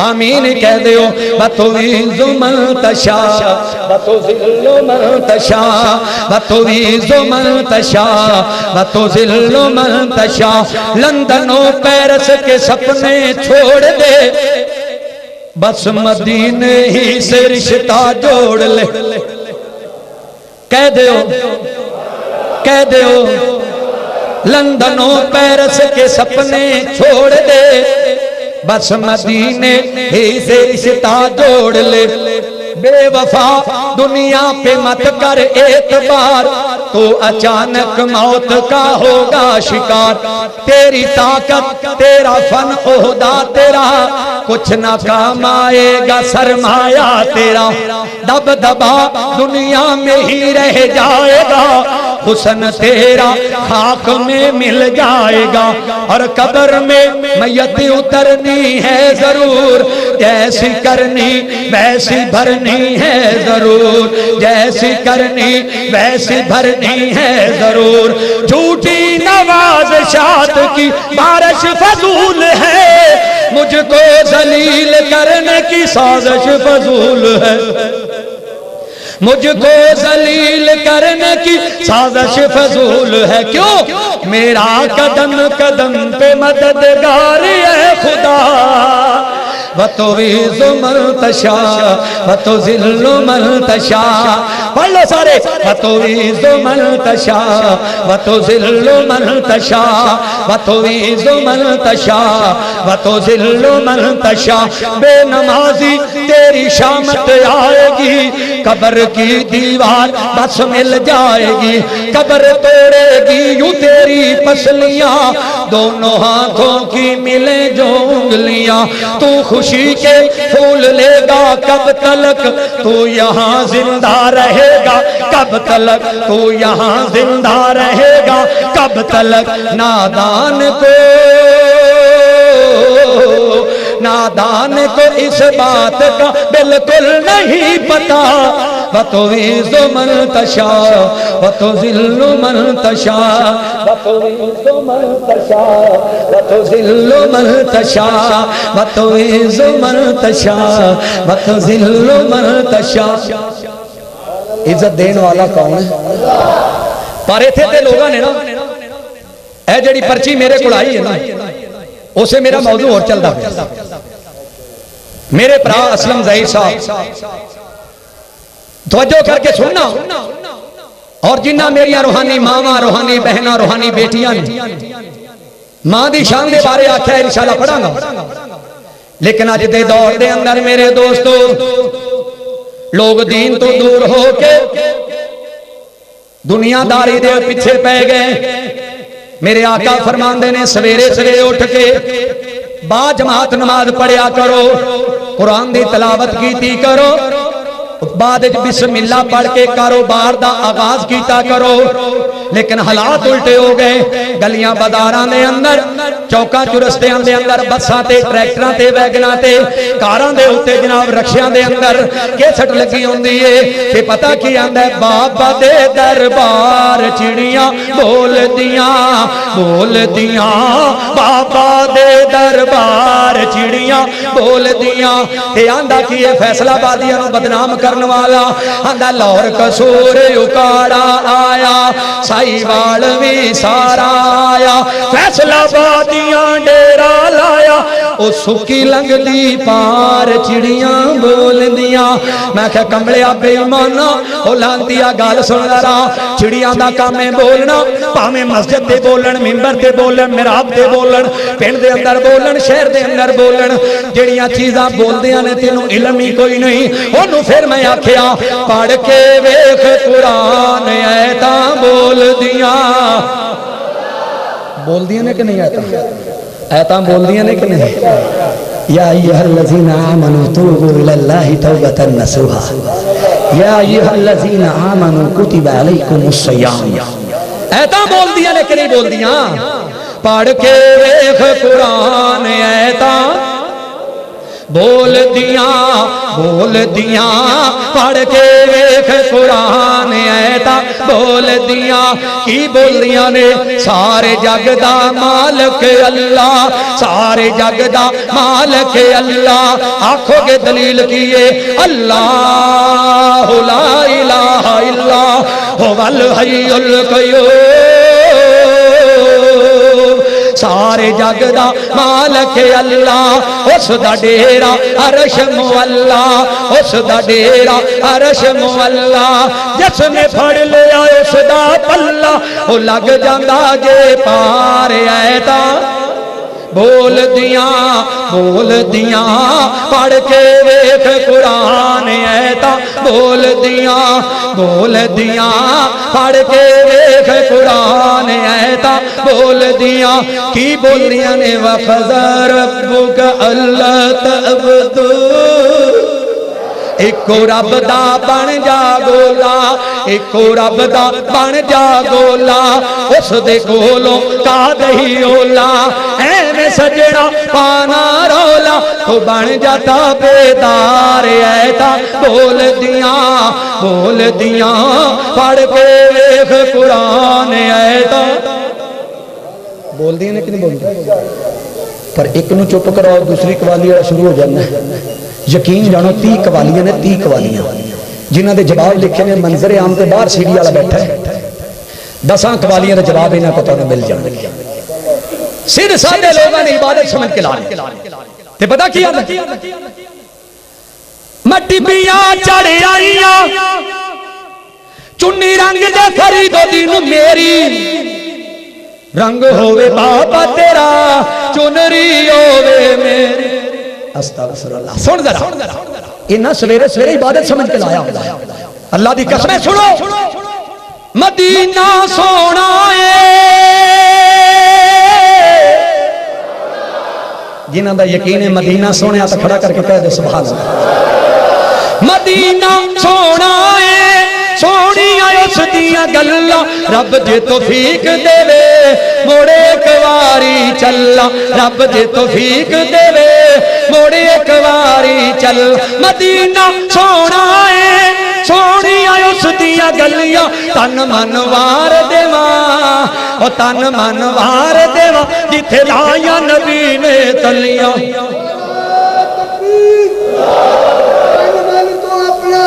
آمین کہہ دیو۔ وَتُعِزُّ مَن تَشَاءُ وَتُذِلُّ مَن تَشَاءُ وَتُعِزُّ مَن تَشَاءُ وَتُذِلُّ مَن تَشَاءُ۔ لندن و پیرس کے سپنے چھوڑ دے، بس مدینے ہی سے رشتہ جوڑ لے، کہہ دیو، کہہ دیو، لندن و پیرس کے سپنے چھوڑ دے، بس مدینے ہی سے رشتہ جوڑ لے، بے وفا دنیا پہ مت کر اعتبار، تو اچانک موت کا ہوگا شکار، تیری طاقت تیرا فن عہدہ تیرا، کچھ نہ کام آئے گا سرمایہ تیرا، دب دبا دنیا میں ہی رہ جائے گا، حسن تیرا خاک میں مل جائے گا، اور قبر میں میت اترنی ہے ضرور، جیسی کرنی ویسی بھرنی ہے ضرور، جیسی کرنی ویسی بھرنی ہے ضرور۔ جھوٹی نوازشات کی بارش فضول ہے، مجھ کو ذلیل کرنے کی سازش فضول ہے، مجھ کو ذلیل کرنے کی سازش فضول ہے۔ کیوں؟ میرا قدم قدم پہ مددگار ہے خدا، وَتُعِزُّ مَن تَشَاءُ وَتُذِلُّ مَن تَشَاءُ، پڑھ لو سارے، وَتُعِزُّ مَن تَشَاءُ وَتُذِلُّ مَن تَشَاءُ وَتُعِزُّ مَن تَشَاءُ وَتُذِلُّ مَن تَشَاءُ۔ بے نمازی تیری شامت آئے گی، قبر کی دیوار بس مل جائے گی، قبر توڑے گی یوں تیری پسلیاں، دونوں ہاتھوں کی ملے جو انگلیاں، تو خوشی کے پھول لے گا کب تلک، تو یہاں زندہ رہے گا کب تلک، تو یہاں زندہ رہے گا کب تلک۔ نادان کو اس بات کا بالکل نہیں پتا، وَتُعِزُّ مَن تَشَاءُ وَتُذِلُّ مَن تَشَاءُ وَتُعِزُّ مَن تَشَاءُ وَتُذِلُّ مَن تَشَاءُ وَتُعِزُّ مَن تَشَاءُ وَتُذِلُّ مَن تَشَاءُ۔ عزت دین والا کون ہے؟ پر ایتھے تے لوگاں نے نا اے جڑی پرچی میرے کو آئی ہے نا، اسے میرا موضوع اور چل رہا ہے۔ میرے پرا اسلم ظہیر صاحب توجہ کر کے سننا، اور جنہ میریاں روحانی ماواں، روحانی بہناں، روحانی بیٹیاں نے ماں دی شان دے بارے آکھیا ہے، انشاءاللہ پڑھاں گا۔ لیکن اج دے دور دے اندر میرے دوستو، لوگ دین تو دور ہو کے دنیا داری دے پیچھے پہ گئے۔ میرے آقا فرماندے نے سویرے سویرے اٹھ کے با جماعت نماز پڑھیا کرو، قرآن دی تلاوت کیتی کرو، بعد بسم اللہ پڑھ کے کاروبار دا آغاز کیتا کرو۔ لیکن حالات الٹے ہو گئے، گلیاں بازاراں دے اندر، چوکاں چرستیاں دے اندر، بساں تے ٹریکٹراں تے ویگناں تے کاراں دے اوتے جناب رکشیاں دے اندر کیسٹ لگی ہوندی ہے کہ پتہ کی آندا ہے، بابا دے دربار چڑیاں بول دیاں بابا دے دربار چڑیاں بول دیاں۔ تے آندا کی ہے فیصلہ آبادیاں نو بدنام کرن والا، آندا لاہور قصور اکاڑا آیا، سائی وال بھی سارا آیا، فیصلہ آبادیاں ڈیرا لایا، او سکی لنگ دی پار چڑیاں بول دیاں۔ میں کہ کمڑیا بے ایمانا، او لانتیا گال سن لرا، چڑیاں دا کام ہے بولنا، پاویں مسجد دے بولن، ممبر دے بولن، محراب دے بولن، پنڈ دے اندر بولن، شہر دے اندر بولن، جڑیاں چیزاں بول دیاں نے تینوں علم ہی کوئی نہیں۔ اونوں پھر میں آکھیا پڑھ کے ویکھ قرآن ایتاں بول دیاں نے کہ نہیں؟ ایتاں بول دیاں نے کہ نہیں؟ یا ایھا الذین آمنوا توبوا الی اللہ توبۃ نصوحا، یا ایھا الذین آمنوا کتب علیکم الصیام۔ ایتاں بول دیاں نے کہ نہیں بول دیاں؟ پڑھ کے ویکھ قرآن ایتاں بول دیاں پڑھ کے ویکھ قرآن ایتاں بول دیاں۔ کی بول دیاں نے؟ سارے جگ دا مالک اللہ، سارے جگ دا مالک اللہ۔ آنکھوں کے دلیل کیے اللہ لا الہ الا هو الحی القیوم، سارے جگ دا مالک اللہ، اس دا ڈیرا عرش مولا، اس دا ڈیرا عرش مولا، جس نے پھڑ لیا اس دا پلہ، وہ لگ جاندا جے پار ایتاں بول دیاں پڑھ کے ویکھ قرآن ایتاں بول دیاں پڑھ کے ویکھ قرآن ایتاں بول دیاں۔ کی بول دیاں نے؟ وَقَضَىٰ رَبُّكَ أَلَّا تَعْبُدُوا ایکو رب دا بن جا گولا ایکو رب دا بن جا گولا اس دے کولوں کا دہی اولا ایویں سجنا پانا رولا تو بن جاتا بیدار ایتا بول دیاں پڑھ کے ویکھ قرآن ایتا بول دیاں کہ نہیں بول دیاں پر ایک نو چپ کرو اور دوسری قوالی شروع ہو جانا ہے یقین جانو 30 قوالیاں نے 30 قوالیاں جنہاں دے جواب لکھے نے منظر عام تے باہر سیڑھی والا بیٹھا ہے 10 قوالیاں دے جواب انہاں کو تانوں مل جان گے سر سادے لوگاں نے عبادت سمجھ کے لانے تے پتہ کیا مٹی پیا چڑھ آئیاں چنی رنگ دے فرید دین میری رنگ ہوئے بابا تیرا چنری ہوئے میری استغفر اللہ سن ذرا انہاں سویرے سویرے عبادت سمجھ کے لایا اللہ دی قسمیں سنو مدینہ سونا ہے جنہاں دا یقین ہے مدینہ سونے تو کھڑا کر کے کہہ دے سبحان اللہ مدینہ سونا ہے سونی اس دیا گلا رب جے توفیق دے وے موڑے کواری چلا رب جے توفیق دے وے موڑے کواری چل مدینہ سونا ہے سونی اس دیا گلیاں تن من وار دیواں او تن من وار دیواں جتھے لایا نبی نے تلیاں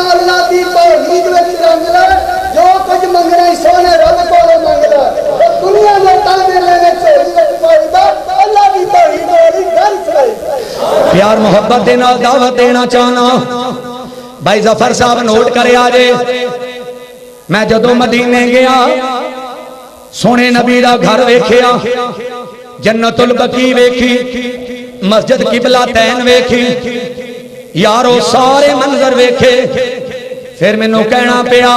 اللہ دی توحید وچ رنگ لے جو کچھ منگنا ہے سونے رب کولوں منگدا دنیا دے طلبے لینے چوری وچ فائدہ اللہ دی توحید والی گل سنائی پیار محبت دے نال دعوت دینا چاہنا بھائی ظفر صاحب نوٹ کرے آجے میں جدوں مدینے گیا سونے نبی دا گھر ویکھیا جنت البقیع ویکھی مسجد قبلہ تین ویکھی یارو سارے منظر ویکھے پھر میں نو کہنا پیا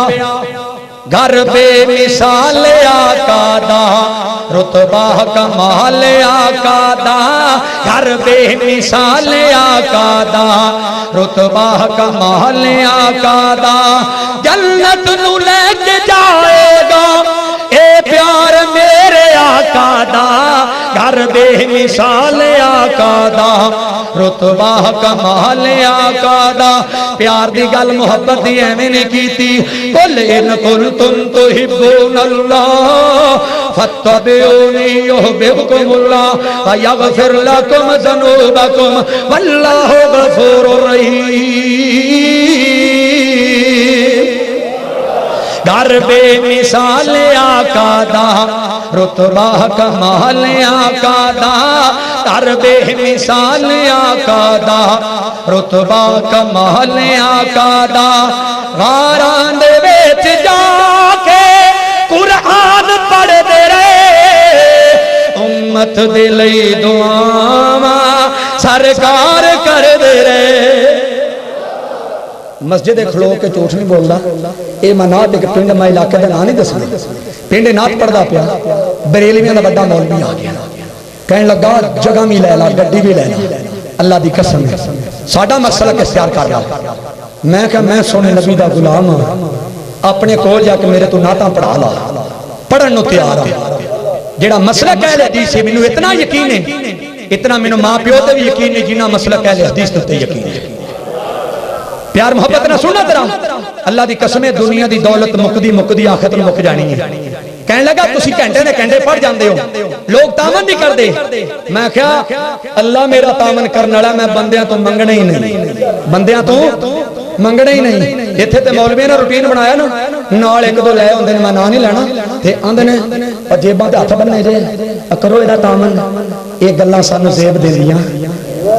گھر بے مثال آقا دا رتبہ کمال آقا دا گھر بے مثال آقا دا رتبہ کمال آقا دا جنت نو لے کے جائے گا اے پیار میرے آقا دا گھر بے مثال آقا دا رتبہ کمال آقا دا پیار دی گل محبت دی ایویں نہیں کیتی قل ان کنتم تحبون اللہ فاتبعونی یحببکم اللہ ویغفر لکم ذنوبکم واللہ غفور رحیم گھر بے مثال آقا دا رتبہ کمال آقا دا گھر بے مثال آقا دا رتبہ کمال آقا دا غاراں دے وچ جا کے قرآن پڑھ دے رہے امت دے لئی دعاواں سرکار کر دے رہے مسجد کھلو کے جھوٹ نہیں بولدا اے میں نات ایک پنڈ میں علاقے دا نام نہیں دسنا پنڈ نات پڑھدا پیا بریلویاں دا بڑا مولوی آ گیا کہن لگا جگہ بھی لے لا گڈی بھی لے لا اللہ دی قسم ہے ساڈا مسلک اختیار کر رہا میں کہ میں سونے نبی دا غلام ہاں اپنے کول جا کے میرے تو ناتاں پڑھا لا پڑھن نو تیار ہاں جیڑا مسلک اہل حدیث ہے مینوں اتنا یقین ہے اتنا مینوں ماں پیو تے بھی یقین ہے جنہ مسلک اہل حدیث تے یقین ہے پیار محبت نہ سننا تیرا اللہ دی قسم دنیا دی دولت مکدی آخرت مک جانی ہے کہنے لگا تسی گھنٹے نے گھنٹے پڑھ جاندے ہو لوگ تامن نہیں کر دے میں کہا اللہ میرا تامن کرنے والا میں بندیاں تو منگنا ہی نہیں بندیاں تو منگنا ہی نہیں ایتھے تے مولوی نے روٹین بنایا نا نال ایک دو لے ہوندے نے میں نہ نہیں لینا تے آندے نے جیباں تے ہاتھ بننے جے کرو ادا تامن یہ گلاں سانو زیب دیندیاں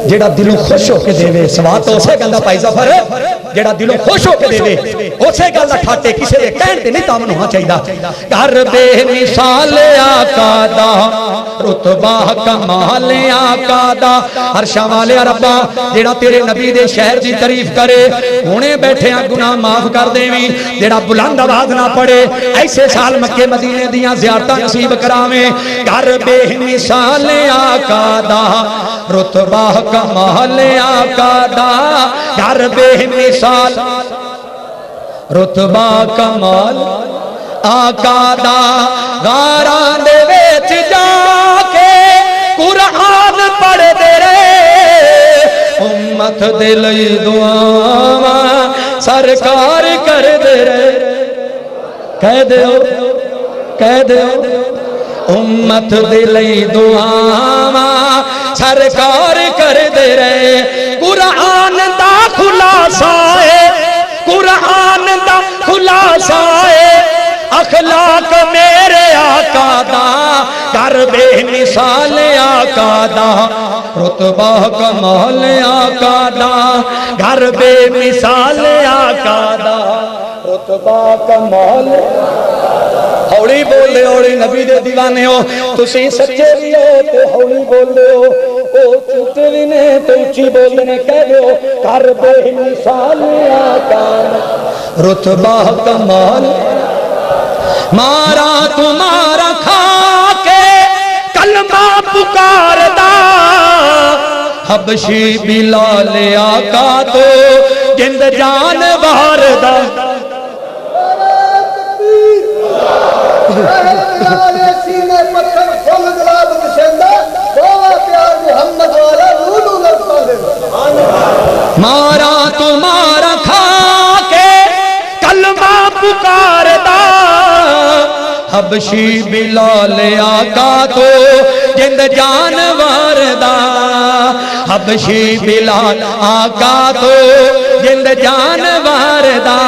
جیڑا دلوں خوش ہو کے دے وے سواد تو اسے گندا پائی ظفر جیڑا دلوں خوش ہو کے دے وے اسے گل دا ٹھاٹے کسے دے کہن تے نہیں تامن ہونا چاہیے گھر بے مثال آقا دا رتبہ کمال آقا دا عرشاں والے ربا جیڑا تیرے نبی دے شہر دی تعریف کرے ہونے بیٹھے ہیں گناہ معاف کر دیویں جیڑا بلند آواز نہ پڑے ایسے سال مکے مدینے دیاں زیارتاں نصیب کراویں گھر بے مثال آقا دا رتبہ کمال آقا دا گھر بے مثال رتبہ کمال آقا دا غاراں دے وچ جا کے قرآن پڑھ دے رے امت دے لئی دعاواں سرکار کر دے رے کہہ دیو امت دے لئی دعاواں سرکار کر دے رے قرآن دا خلاصہ ہے قرآن دا خلاصہ ہے اخلاق میرے آقا دا گھر بے مثال آقا دا رتبہ کمال آقا دا گھر بے مثال آقا دا رتبہ کمال ہولی بول لے ہولی نبی دے دیوانے ہو تسی سچے بھی ہو تو ہولی بول لے ہو او چھوٹے بھی نے تو اچھی بول نے کہہ دے ہو گھر بے مثال آقا رتبہ کمال مارا تمہارا کھا کے کلمہ پکاردا حبشی بلال آقا تو جند جان واردہ سینے پتھر کھول گلاب دشندہ بہا پیار محمد والا رولو لگتا ہے مارا تمہارا کھا کے کلمہ پکاردا حبشی بلال آقا تو جند جانور دا حبشی بلال آقا تو جند جانور دا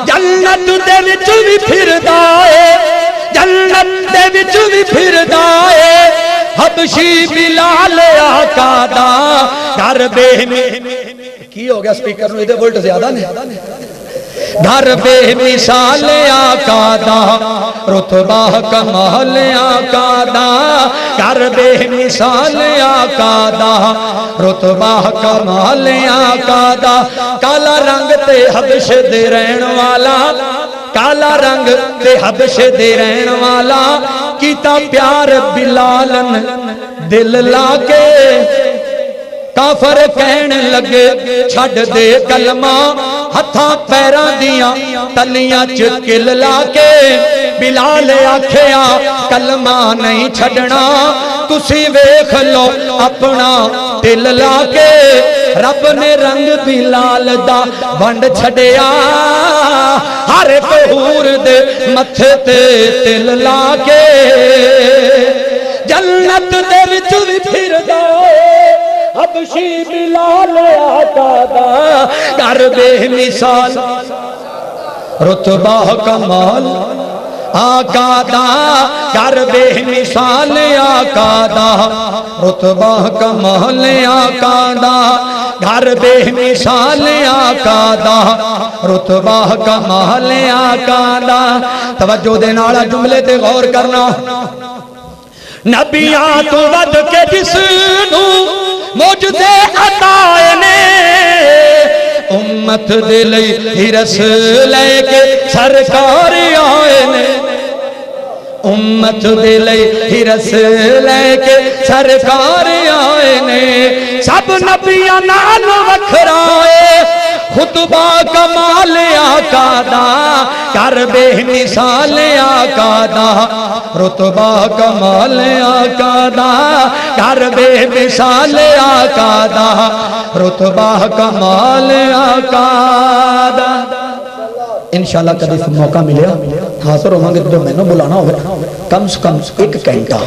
جنت دے وچ بھی پھردا اے جنت دے وچ بھی پھردا اے حبشی بلال آقا دا گھر بے کی ہو گیا سپیکر نو ادھر وولٹ زیادہ نہیں گھر بے مثال آقا دا رتبہ کمال آقا دا گھر بے مثال آقا دا رتبہ کمال آقا دا کالا رنگ تے حبش دے رہن والا کالا رنگ تے حبش دے رہن والا کیتا پیار بلالن دل لا کے کافر کہن لگے چھڑ دے کلمہ ہتھاں پیران دیاں تلیاں چکل لا کے بلال آکھیا کلمہ نہیں چھڑنا تسی ویکھ لو اپنا دل لا کے رب نے رنگ بلال دا ونڈ چھڑیا ہر پہور دے متھے تے دل لا کے جنت دے وچ بھی پھر جائے حبشی بلال آقا دا گھر بے مثال رتبہ کمال آقا دا گھر بے مثال آقا دا رتبہ کمال آقا دا گھر بے مثال آقا دا رتبہ کمال آقا دا توجہ دے نالا جملے تے غور کرنا نبیاں تو ود کے جس نو موجودے عطائے نے امت دے لئی رسول لے کے سرکار آئے نے امت دے لئی رسول لے کے سرکار آئے نے سب نبیاں نال وکھرائے خطبہ کمال آقا دا کر بے مثال آقا دا رتبہ کمال آقا دا کر بے مثال آقا دا رتبہ کمال آقا دا انشاءاللہ کدی موقع ملیا حاضر ہوں گے جو میں نے بلانا ہوگا کم سے کم ایک گھنٹہ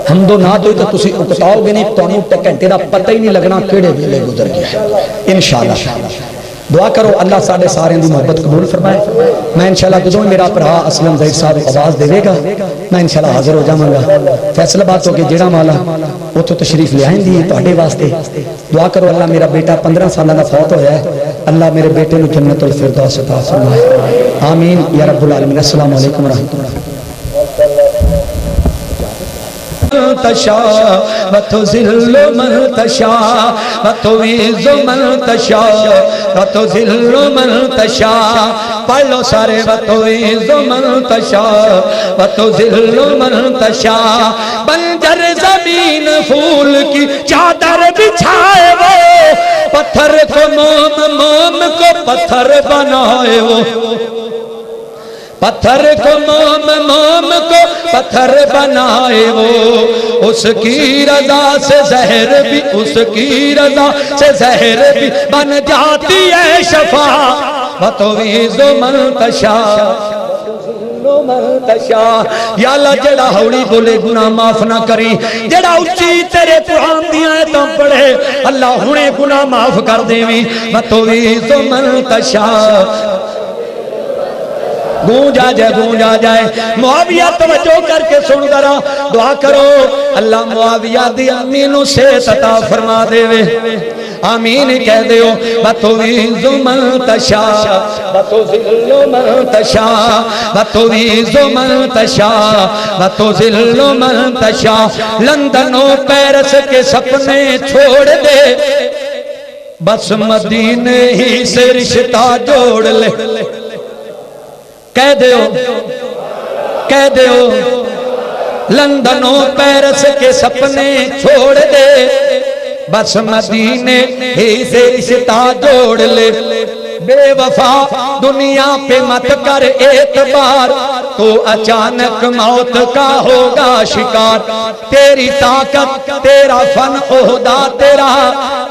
ہم دو نہ تو تسی اکتاؤ گے نہیں تو انہوں گھنٹے دا پتہ ہی نہیں لگنا کیڑے ویلے گزر گیا انشاءاللہ دعا کرو اللہ ساڑھے سارے دی محبت قبول فرمائے. میں انشاءاللہ جدوں میرا بھرا اسلم ظہیر صاحب آواز دے گا میں انشاءاللہ حاضر ہو جاواں گا. فیصلہ بات ہو کہ جیڑا مالا اتھوں تشریف لے آئیں دی تہاڈے واسطے. دعا کرو اللہ میرا بیٹا 15 سالہ دا فوت ہویا ہے, اللہ میرے بیٹے نو جنت الفردوس عطا فرمائے. آمین یا رب العالمین. السلام علیکم ورحمۃ اللہ. تشاء وتذل من تشاء وتعز من تشاء وتذل من تشاء. پڑھ لو سارے. وتعز من تشاء وتذل من تشاء. بنجر زمین پھول کی چادر بچھائے وہ, پتھر کو موم موم کو پتھر بنائے وہ, پتھر کو موم موم کو پتھر بنائے وہ. اس کی رضا سے زہر بھی, اس کی رضا سے زہر بھی بن جاتی ہے شفا. وتعز من تشاء من تشاء. یا اللہ جڑا ہوڑی بولے گناہ معاف نہ کری, جڑا اچھی تیرے قرآن دیاں تو پڑھے اللہ ہنے گناہ معاف کر دیویں. وتعز من تشاء. گونجا جائے گونجا جائے. معاویہ توجہ کر کے سن ذرا, دعا کرو اللہ معاویہ دی امینوں سے عطا فرما دے وے. آمین کہہ دیو. وتعز من تشاء وتذل من تشاء وتعز من تشاء وتذل من تشاء. لندن و پیرس کے سپنے چھوڑ دے, بس مدینے ہی سے رشتہ جوڑ لے. کہہ دیو کہہ دیو. لندن و پیرس کے سپنے چھوڑ دے, بس مدینے ہی سے رشتہ جوڑ لے. بے وفا دنیا پہ مت کر اعتبار, تو اچانک موت کا ہوگا شکار. تیری طاقت تیرا فن عہدہ تیرا,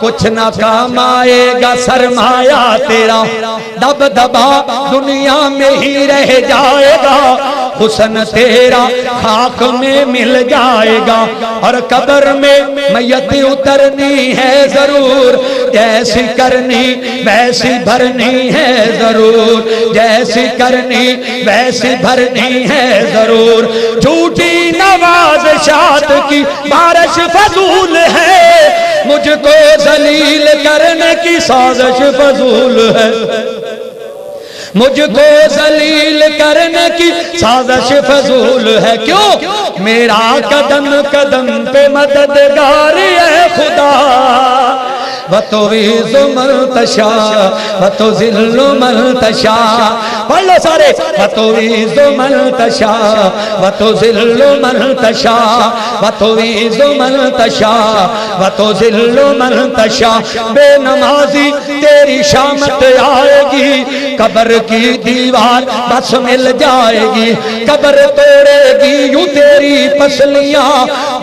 کچھ نہ کام آئے گا سرمایہ تیرا. دب دبا دنیا میں ہی رہ جائے گا, حسن تیرا خاک میں مل جائے گا. اور قبر میں میت اترنی ہے ضرور, جیسی کرنی ویسی بھرنی ہے ضرور, جیسی کرنی ویسی بھرنی ہے ضرور. جھوٹی نوازشات کی بارش فضول ہے, مجھ کو ذلیل کرنے کی سازش فضول ہے. مجھ کو ذلیل کرنے کی سازش فضول ہے. کیوں؟ میرا قدم قدم پہ مددگار ہے خدا. وتعز من تشاء وتذل من تشاء. پڑھ لو سارے. وتعز من تشاء وتذل من تشاء وتعز من تشاء وتذل من تشاء. بے نمازی تیری شامت آئے گی, قبر کی دیوار بس مل جائے گی. قبر توڑے گی یوں تیری پسلیاں,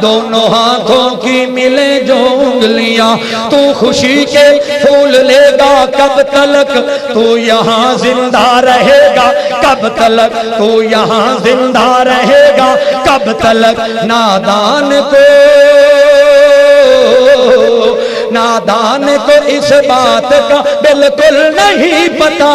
دونوں ہاتھوں کی ملے جو انگلیاں. تو خوشی کے پھول لے گا کب تلک, تو یہاں زندہ رہے گا کب تلک, تو یہاں زندہ رہے گا کب تلک. نادان کو اس بات کا بالکل نہیں پتا.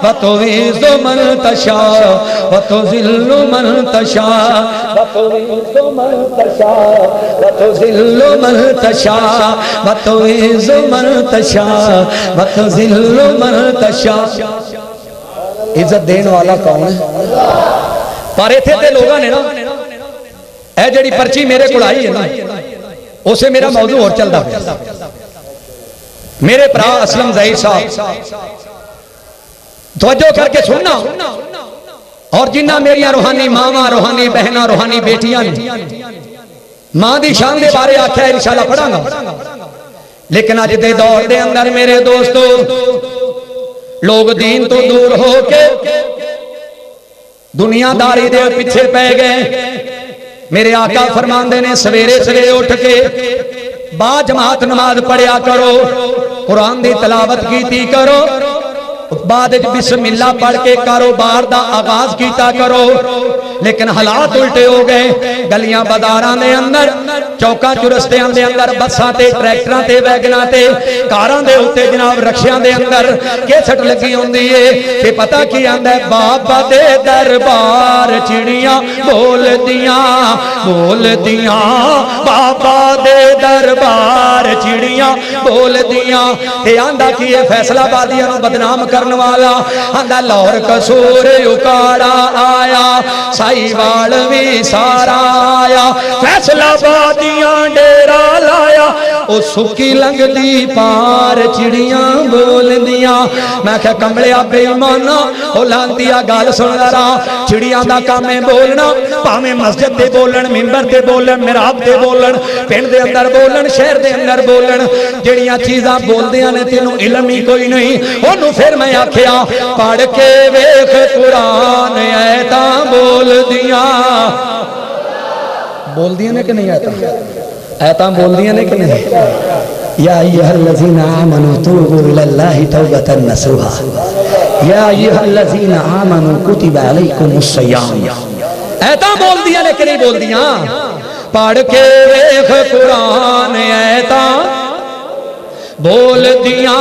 وتعز من تشاء وتذل من تشاء وتعز من تشاء وتذل من تشاء وتعز من تشاء وتذل من تشاء. عزت دین والا کون ہے؟ پر ایتھے تے لوگاں نے نا اے جڑی پرچی میرے کول آئی ہے نا, اسے میرا موضوع اور چلدا پیا. میرے بھرا اسلم ظہیر صاحب توجہ کر کے سننا, اور جنہ میریاں روحانی ماواں روحانی بہناں روحانی بیٹیاں ماں دی شان دے بارے آکھیا ہے انشاءاللہ پڑھاں گا. لیکن اج دے دور دے اندر میرے دوستو لوگ دین تو دور ہو کے دنیا داری دے پیچھے پے گئے. میرے آقا فرماندے نے سویرے سویرے اٹھ کے با جماعت نماز پڑھیا کرو, قرآن دی تلاوت کیتی کرو, بعد بسم اللہ پڑھ کے کاروبار دا آغاز کیتا کرو. لیکن حالات الٹے ہو گئے گلیاں بازاراں دے اندر چوکاں چرستیاں دے اندر بساں تے ٹریکٹراں تے ویگناں تے کاراں دے اوتے جناب رکشیاں دے اندر کیسٹ لگی ہوندی ہے کہ پتہ کی آندا ہے بابا دے دربار چڑیاں بول دیاں بابا دے دربار چڑیاں بول دیاں تے آندا کی ہے فیصلہ آبادیاں نو بدنام کرن والا آندا لاہور قصور اکاڑا آیا سائیوال بھی سارا آیا فیصلہ آبادیاں ڈیرا لایا او سکی لنگ دی پار چڑیاں بول دیاں میں کہ کملیا بے ایمانا او لانتیا گال سن ذرا چڑیاں دا کام ہے بولنا پاویں مسجد دے بولن منبر دے بولن محراب دے بولن پنڈ دے اندر بولن شہر دے اندر بولن جڑیاں چیزاں بولدیاں نے تینوں علم ہی کوئی نہیں اونوں پھر میں آکھیا پڑھ کے ویکھ قرآن ایتاں بول دیاں نے کہ نہیں ایتاں بول دیاں نے کہ نہیں یا ایھا الذین آمنوا توبوا الی اللہ توبۃ نصوحا یا ایھا الذین آمنوا کتب علیکم الصیام ایتاں بول دیاں نے کہ نہیں بول دیاں پڑھ کے ویکھ قرآن ایتاں بول دیاں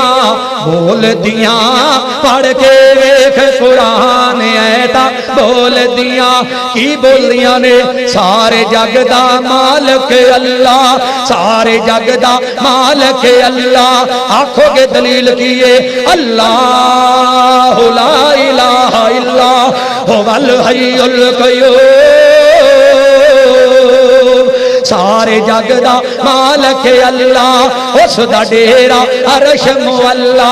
پڑھ کے ویکھ قرآن ایتاں بول دیاں کی بول دیاں نے سارے جگ دا مالک اللہ سارے جگ دا مالک اللہ آنکھوں کے دلیل کیے اللہ لا الہ الا هو الحی القیوم سارے جگ دا مالک اللہ اس دا ڈیرا عرش مولا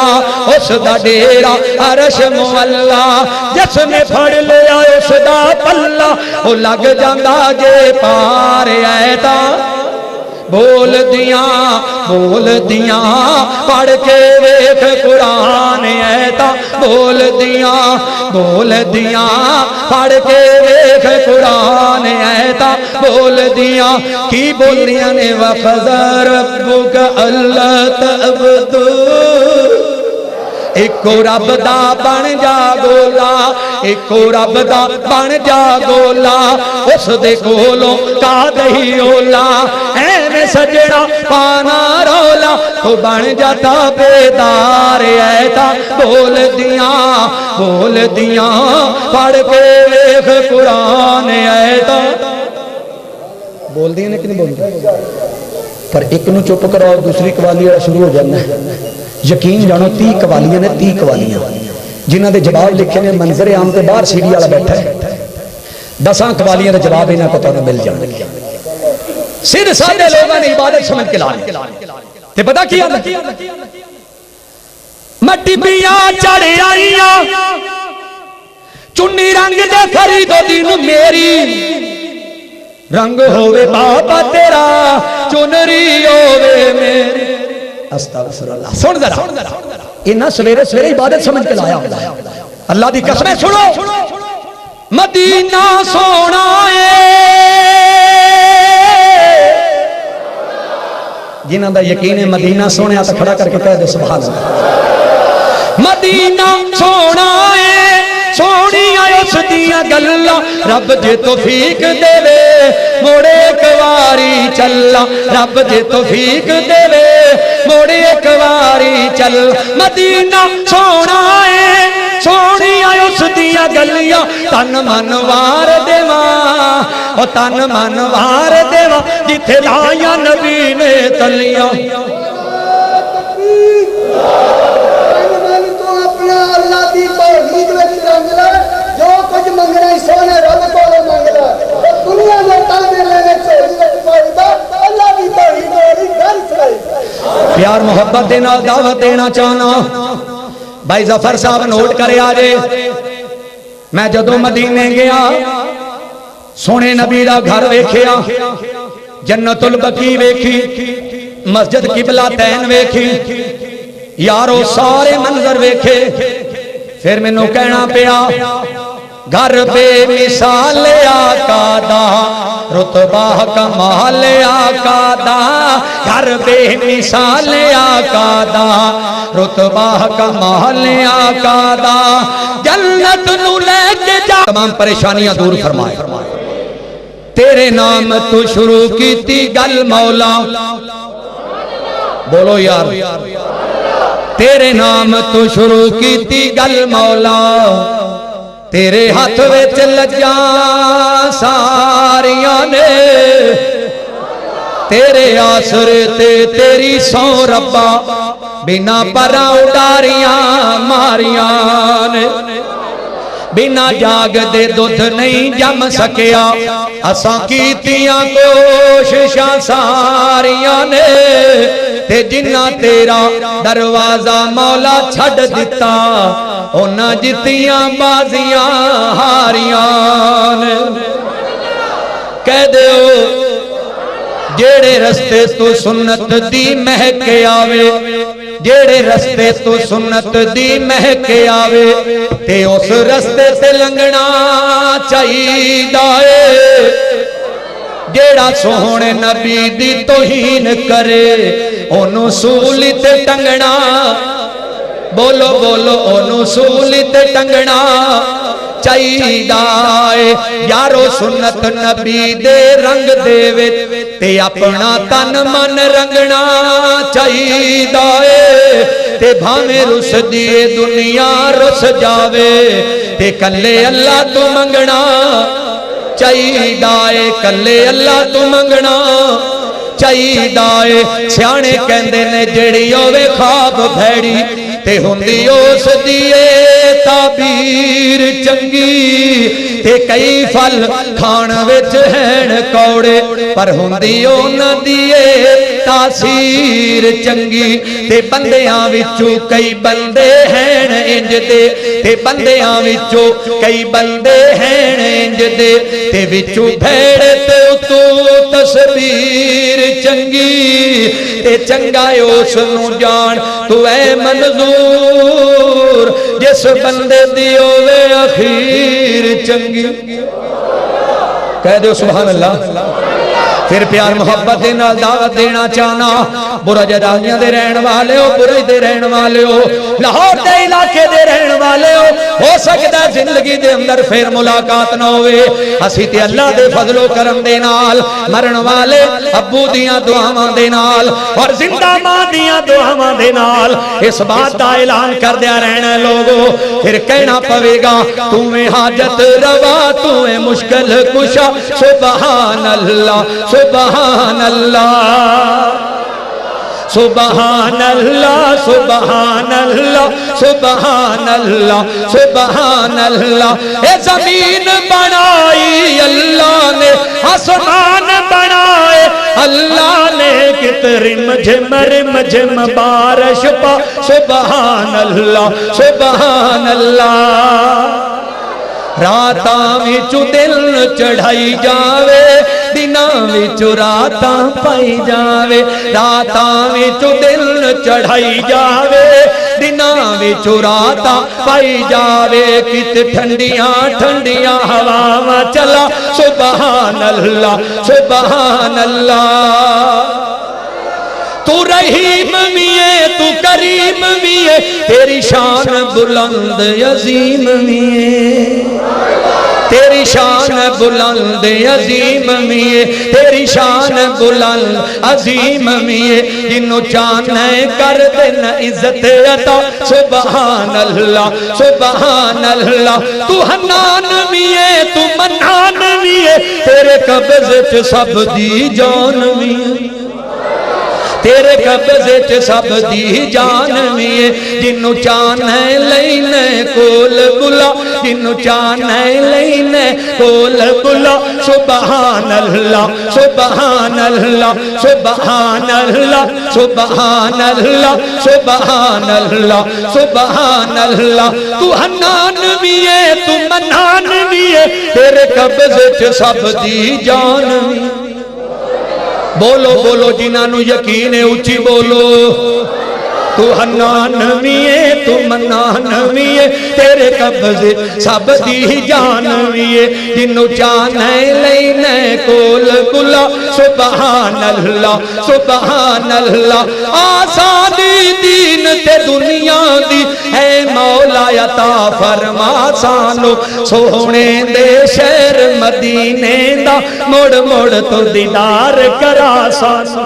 اس دا ڈیرا عرش مولا جس نے پھڑ لیا اس دا پلہ وہ لگ جاندا جے پار ایتاں بول دیاں پڑھ کے ویکھ قرآن ایتاں بول دیاں پڑھ کے ویکھ قرآن ایتاں بول دیاں کی بول دیاں نے وَقَضَىٰ رَبُّكَ أَلَّا تَعْبُدُوا ایک رب دا بن جا گولا ایک رب دا بن جا گولا اس دے کولوں کا دہی اولا ایویں سجڑا پانا رولا تو بن جاتا بیدار ایتاں بول دیاں پڑھ کے ویکھ قرآن ایتاں بول دیاں نے کہ نہیں بول دیاں پر ایک نو چپ کراؤ دوسری قوالی شروع ہو جانا ہے یقین جانو 30 قوالیاں نے 30 قوالیاں جنہاں دے جواب لکھے نے منظر عام تے باہر سیڑھی والا بیٹھا ہے 10 قوالیاں دے جواب انہاں کو تانوں مل جان صرف سادے لوگاں نے عبادت سمجھ کے لانے تے پتہ کیا مٹی پیاں چڑھ آئیاں چنی رنگ دے فرید دین میری رنگ ہووے بابا تیرا چنری ہووے میری استغفر اللہ سن ذرا انہاں سویرے سویرے عبادت سمجھ کے لایا اللہ دی قسم سنو مدینہ سونا ہے جنہاں دا یقین ہے مدینہ سونے تو کھڑا کر کے کہہ دے سبحان اللہ مدینہ سونا ہے سونی اس دیاں گلاں رب جے توفیق دے وے موڑے ایک واری چلا رب جے توفیق دے وے موڑے ایک واری چل مدینہ سونا ہے سونی اس دیاں گلیاں تن من وار دیواں او تن من وار دیواں جتھے لایا نبی نے تلیاں اللہ دی توحید وچ رنگ لے جو کچھ منگنا ہے سونے رب کولوں منگ لے دنیا دے تانے لینے چوری وچ فائدہ اللہ دی توحید والی گل سنائی پیار محبت دے نال دعوت دینا چاہنا بھائی ظفر صاحب نوٹ کرے آجے میں جدوں مدینے گیا سونے نبی دا گھر ویکھیا جنت البقیع ویکھی مسجد قبلہ تین ویکھی یارو سارے منظر ویکھے پھر میں نو کہنا پیا گھر بے مثال آقا دا رتبہ کمال آقا دا گھر بے مثال آقا دا رتبہ کمال آقا دا جنت نو لے کے جا تمام پریشانیاں دور فرمائے تیرے نام تو شروع کی تھی گل مولا بولو یار تیرے نام تو شروع کی تھی گل مولا تیرے ہاتھ وچ لجاں ساریاں نے تیرے آسرے تے تیری سو ربا بنا پراں اڈاریاں ماریاں نے بنا جاگ دے دودھ نہیں جم سکیا اساں کیتیاں کوششاں ساریاں نے تے جنہ تیرا دروازہ مولا چھڑ دیتا انہاں جتیاں بازیاں ہاریاں نے کہہ دیو جیڑے رستے تو سنت دی مہک آوے جیڑے رستے تو سنت دی مہک آوے تے اس رستے سے لنگنا چاہیدا اے جیڑا سوہنے نبی دی توہین کرے اونوں سولی تے ٹنگنا بولو بولو اونوں سولی تے ٹنگنا چاہیدا اے یارو سنت نبی دے رنگ دے وچ تے اپنا تن من رنگنا چاہیدا اے تے بھاویں رس دیے دنیا رس جاوے تے کلے اللہ تو منگنا چاہیدا اے کلے اللہ تو منگنا چاہیدا اے سیانے کہندے نے جڑی ہوے خواب بھیڑی تے ہوندی اس دیے تعبیر چنگی تے کئی پھل کھان وچ ہن کوڑے پر ہوندی انہاں دیے تاثیر چنگی تے بندیاں وچوں کئی بندے ہن انج دے تے بندیاں وچوں کئی بندے ہن انج دے تے وچوں بھیڑ تے تو تصویر چنگی تے چنگا اس نو جان تو اے منظور جس بندے دی ہوے اخیر چنگی کہہ دو سبحان اللہ پھر پیار محبت دے نال دعوت دینا چاہنا برج داہیاں دے رہن والے ہو برج دے رہن والے ہو لاہور دے علاقے دے رہن والے ہو سکتا ہے زندگی دے اندر پھر ملاقات نہ ہوئے اسی تے اللہ دے فضل و کرم دے نال مرن والے ابو دیاں دعاواں دے نال اور زندہ ماں دیاں دعاواں دے نال اس بات دا اعلان کر دیا رہنا لوگو پھر کہنا پوے گا تو میں حاجت روا تو میں مشکل کشا سبحان اللہ سبحان اللہ سبحان اللہ سبحان اللہ سبحان اللہ سبحان اللہ اے زمین بنائی اللہ نے آسمان بنائے اللہ نے کتری مجھم بارش پا سبحان اللہ سبحان اللہ راتاں وچوں دل چڑھائی جاوے دناں وچوں راتاں پائی جاوے راتاں وچوں دل چڑھائی جاوے دناں وچوں راتاں پائی جاوے کت ٹھنڈیاں ٹھنڈیاں ہواواں چلا سبحان اللہ سبحان اللہ تو رحیم بھی ہے تو کریم بھی ہے تیری شان بلند عظیم بھی ہے تیری شان بلند عظیم بھی ہے تیری شان بلند عظیم بھی ہے جنوں چاہنے کر دینا عزت عطا سبحان اللہ سبحان اللہ تو حنان بھی ہے تو منان بھی ہے تیرے قبضے چ سب دی جان بھی ہے تیرے قبضے چ سب دی جان بھی ہے جنوں چاہنے لینے کول بلا جنوں چاہنے لینے کول بلا سبحان اللہ سبحان اللہ سبحان اللہ سبحان اللہ سبحان اللہ سبحان اللہ تو حنان بھی ہے تو منان بھی ہے تیرے قبضے چ سب دی جان بھی ہے بولو بولو جنہاں نو یقین ہے اچھی بولو تو حنان بھی ہے تو منان بھی ہے تیرے قبضے سب دی جان بھی ہے جنوں چاہنے لینے کول کلا سبحان اللہ سبحان اللہ آزادی دین تے دنیا دی اے مولا عطا فرما سانو سونے دے شہر مدینے دا مڑ مڑ تو دیدار کرا سانو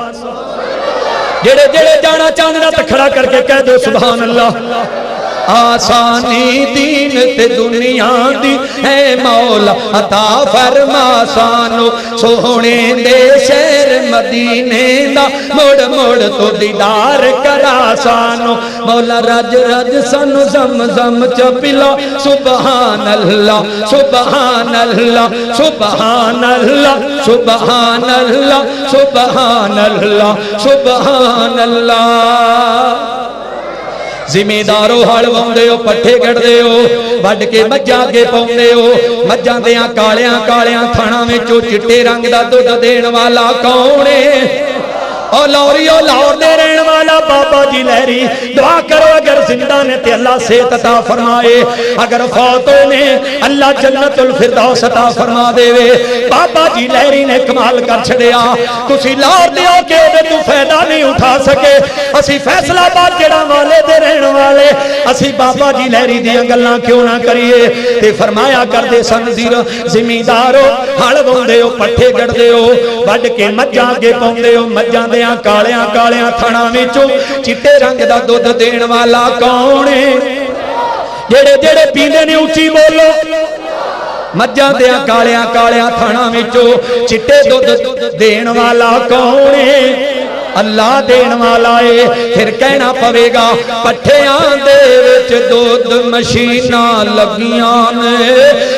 جڑے جڑے جانا چاہنا تو کھڑا کر کے کہہ دو سبحان اللہ آسانی دین تے دنیا دی اے مولا عطا فرما سانو سونے دے شہر مدینے دا مڑ مڑ تو دیدار کرا سانو مولا رج رج سانو زم زم چپلا سبحان اللہ سبحان اللہ سبحان اللہ سبحان اللہ سبحان اللہ سبحان اللہ زمیندارو ہل واؤندے ہو پٹھے گڑدے ہو وڈ کے مجھاں اگے پاؤندے ہو مجھاں دیاں کالیاں کالیاں تھڑاں وچوں چٹے رنگ دا دودھ دین والا کون ہے او لوریو لاہور دے رہن والا بابا جی لہری دعا کرو اگر زندہ نے تے اللہ صحت عطا فرمائے اگر فوت نے اللہ جنت الفردوس عطا فرما دے وے بابا جی لہری نے کمال کر چھڑیا تسی لاہور دیو کہ دے تو فائدہ نہیں اٹھا سکے اسی فیصلہ بات جڑا والے دے رہن والے اسی بابا جی لہری دیاں گلاں کیوں نہ کریے تے فرمایا کر دے سن زمیندارو ہل واؤندے ہو پٹھے گڑدے ہو وڈ کے مجھاں اگے پاؤندے ہو مجھاں کالیاں کالیاں تھڑاں وچوں چٹے رنگ دا دودھ دین والا کون ہے جڑے جڑے پیندے نے اونچی بولو مجھاں دیاں کالیاں کالیاں تھڑاں وچوں چٹے دودھ دین والا کون ہے اللہ دین والا ہے پھر کہنا پوے گا پٹھیاں دے وچ دودھ مشیناں لگیاں نے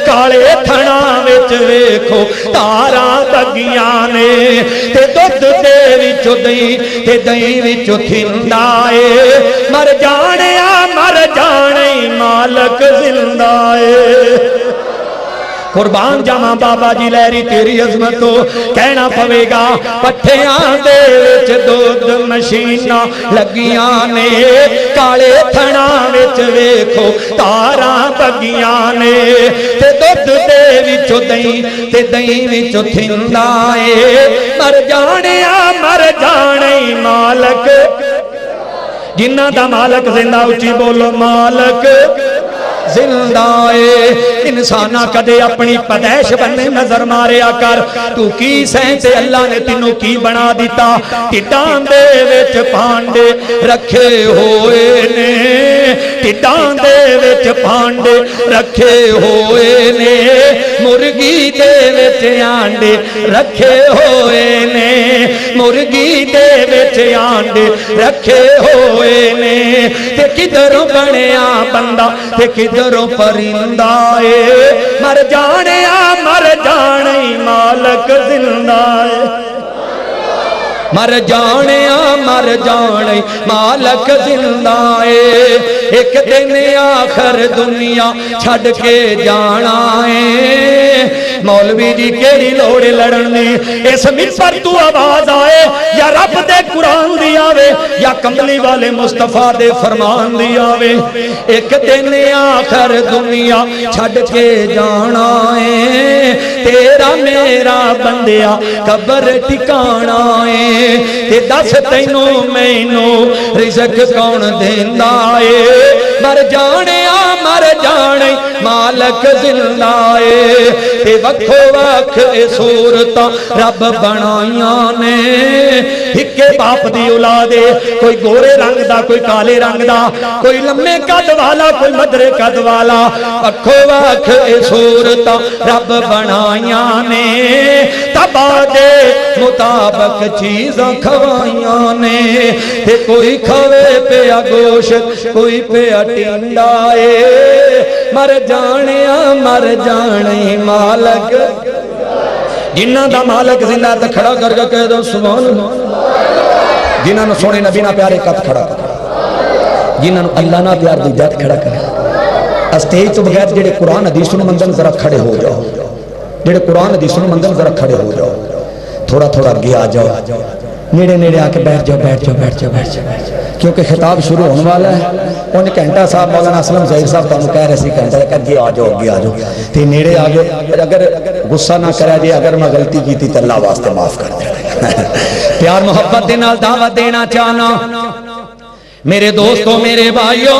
کالے تھڑاں وچ ویکھو تاراں لگیاں نے تے دودھ دے وچوں دہی تے دہی وچوں تھندا اے مر جانے مالک زندہ اے قربان جاواں بابا جی لہری تیری عظمت ہو کہنا پوے گا پٹھیاں دے وچ دودھ مشیناں لگیاں نے کالے تھڑاں وچ ویکھو تاراں بگیاں نے تے دودھ دے وچوں دہی تے دہی وچوں تھندا اے مر جانے مالک جنہ دا مالک زندہ اچھی بولو مالک زندہ اے انسانہ کدے اپنی پدیش بننے نظر ماریا کر تو کی سینتے اللہ نے تینوں کی بنا دیتا ٹڈان دے وچ پانڈے رکھے ہوئے نے ٹڈان دے وچ پانڈے رکھے ہوئے نے مرگی دے وچ آنڈے رکھے ہوئے نے مرگی دے وچ آنڈے رکھے ہوئے نے تے کدھروں بنیا بندہ تے کدھروں پرندہ اے مر جانے مالک زندہ اے مر جانے مالک زندہ اے ایک دن آخر دنیا چھڑ کے جانا اے مولوی جی کیڑی لوڑ لڑن دی اس ممبر تو آواز آئے یا رب دے قرآن دی آوے یا کملی والے مصطفیٰ دے فرمان دی آوے ایک دن آخر دنیا چھڑ کے جانا ہے تیرا میرا بندیا قبر ٹھکانا ہے تے دس تینوں مینوں رزق کون دیندا اے مر جانے مالک زندہ اے تے وکھو وکھ اے صورتاں رب بنائیاں نے ہکے باپ دی اولادے کوئی گورے رنگ دا کوئی کالے رنگ دا کوئی لمے قد والا کوئی مدرے قد والا وکھو وکھ اے صورتاں رب بنائیاں نے تبا دے مطابق چیزاں کھوائیاں نے تے کوئی کھوے پیا گوشت کوئی پیا ٹنڈا اے مر جانے مالک جنہ دا مالک زندہ تے کھڑا کر کے کہہ دو سبحان اللہ جنہ نو سونے نبی نہ پیارے قد کھڑا کر جنہ نو اللہ نہ پیار دی جات کھڑا کر اسٹیج تو بغیر جڑے قرآن حدیث نو منگن ذرا کھڑے ہو جاؤ جڑے قرآن حدیث نو منگن ذرا کھڑے ہو جاؤ تھوڑا تھوڑا اگے آ جاؤ نیڑے نیڑے آ کے بیٹھ جاؤ کیونکہ خطاب شروع ہونے والا ہے ان گھنٹہ صاحب مولانا اسلم ظہیر صاحب تو کہہ رہے سی گھنٹہ اگے آ جاؤ تے نیڑے آ جاؤ اگر غصہ نہ کرے جی اگر میں غلطی کی تھی تو اللہ واسطے معاف کر دے پیار محبت دے نال دعوت دینا چاہنا میرے دوستوں میرے بھائیوں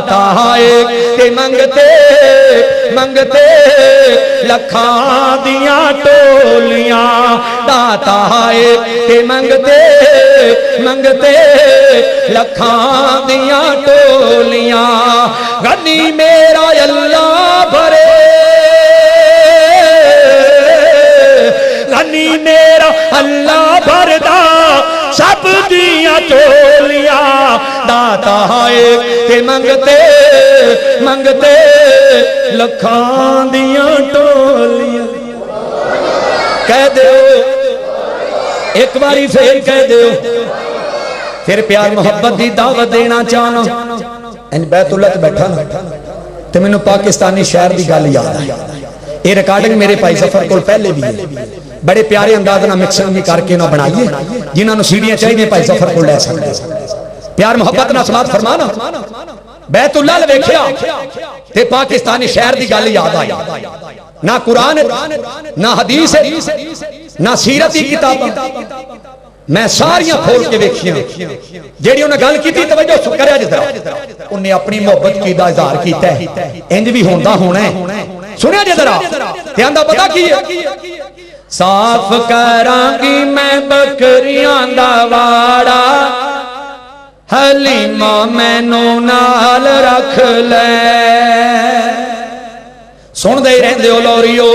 داتا ایک تے منگتے منگتے لکھاں دیاں ٹولیاں داتا ایک تے منگتے منگتے لکھاں دیاں ٹولیاں غنی میرا اللہ بھرے غنی میرا اللہ بھردا سب دیاں ٹولیاں داتا ایک تے منگتے منگتے لکھاں دیاں ٹولیاں کہہ دیو ایک باری پھر کہہ دیو پھر پیار محبت دی دعوت دینا چاہنا ان بیت اللہ تے بیٹھا نا تے میں نے پاکستانی شہر دی گل یاد آئی یہ ریکارڈنگ میرے بھائی ظفر کو پہلے بھی ہے بڑے پیارے انداز نہ مکسنگ بھی کر کے نہ بنائیے جنہاں نو سیڑھیاں چاہیے بھائی ظفر کو لے سکتے پیار محبت نہ سماعت فرمانا بیت اللہ لے ویکھیا تے پاکستانی شہر دی گل یاد آئی نہ قرآن نہ حدیث نہ سیرت دی کتاب میں ساریاں کھول کے ویکھیاں جیڑی انہیں گل کی تھی توجہ کریا جدرا انہیں اپنی محبت کی دا اظہار کیتا ہے انج بھی ہوندا ہونا ہے سنیا جدرا تے آندا پتہ کی ہے صاف کراں گی میں بکریاں دا واڑا حلیمہ مینوں نال رکھ لے سن دے رہندے ہو لوریو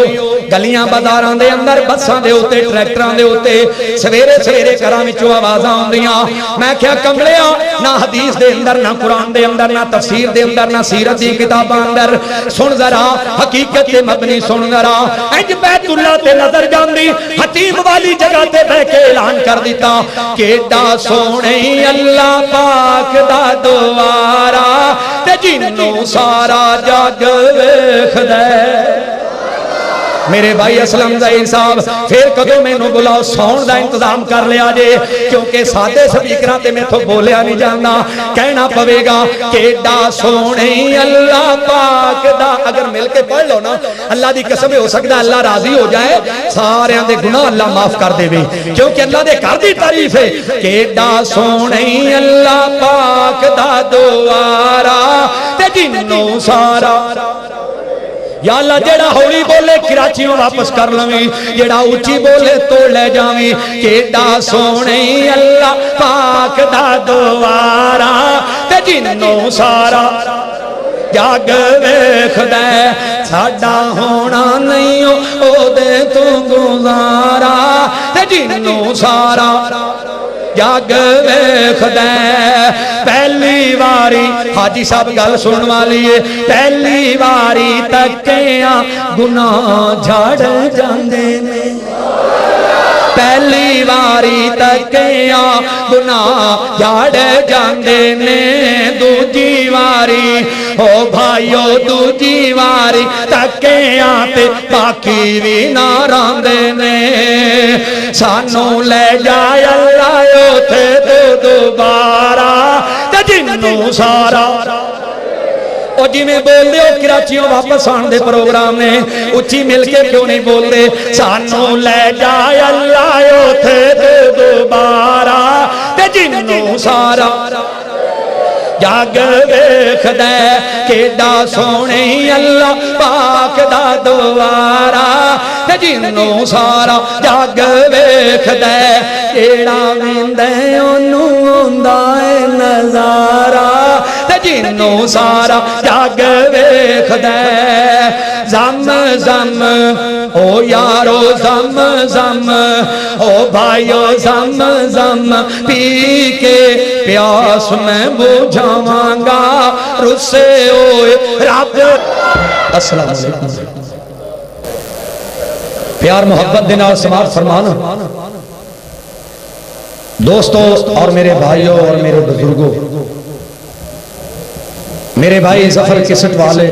گلیاں بازاراں دے اندر بساں دے اوتے ٹریکٹراں دے اوتے سویرے سویرے گھراں وچوں آوازاں آوندیاں میں کہیا کملیاں نہ حدیث دے اندر نہ قرآن دے اندر نہ تفسیر دے اندر نہ سیرت دی کتاباں اندر سن ذرا حقیقت تے مبنی سن ذرا انج بیت اللہ تے نظر جاندی حتیم والی جگہ تے بیٹھ کے اعلان کر دیتا کیڈا سونے اللہ پاک دا دوارا تے جنوں سارا جگ ویکھدا میرے بھائی اسلم زہین صاحب پھر کدوں میں نو بلاؤ ساؤنڈ دا انتظام کر لیا جے کیونکہ سادے سپیکراں تے میں تو بولیا نہیں جاننا کہنا پوے گا کیڈا سونے اللہ پاک دا اگر مل کے پڑھ لو نا اللہ دی قسم ہو سکتا اللہ راضی ہو جائے سارے دے گناہ اللہ معاف کر دے کیونکہ اللہ دے گھر دی تعریف ہے کیڈا سونے اللہ پاک دا دوارا تے جنوں سارا یا اللہ جیڑا ہولی بولے کراچیوں واپس کر لویں جیڑا اونچی بولے توڑ لے جاویں کیڈا سونے اللہ پاک دا دوارا تے جنوں سارا جگ ویکھدا ساڈا ہونا نہیں او دے تو گزارا تے جنوں سارا جگ ویکھدا پہلی واری حاجی صاحب گل سنن والی ہے پہلی واری تکیاں گناہ جھڑ جاندے نے پہلی واری تکیاں گناہ جھڑ جاندے نے دوجی واری او بھائیو دوجی واری تکیاں تے باقی وی نہ راندے نے سانوں لے جائے اللہ اوتھے دوبارہ تے جنوں سارا او جی میں بول دے ہو کراچیوں واپس آن دے پروگرام نے اچھی مل کے کیوں نہیں بول دے سانوں لے جائے اللہ اوتھے دوبارہ تے جنوں سارا جگ ویکھدا کیڈا سونے اللہ پاک دا دوارا تے جنوں سارا جگ ویکھدا جیڑا ویندا اونوں ہوندا اے نظارہ تے جنوں سارا جگ ویکھدا زم زم او یارو زم زم او بھائیو زم زم پی کے پیاس میں بجھاواں گا رسے ہوئے رب السلام علیکم پیار محبت دینا اور سماعت فرمانا دوستو اور میرے بھائیوں اور میرے بزرگوں میرے بھائی ظفر کسٹ والے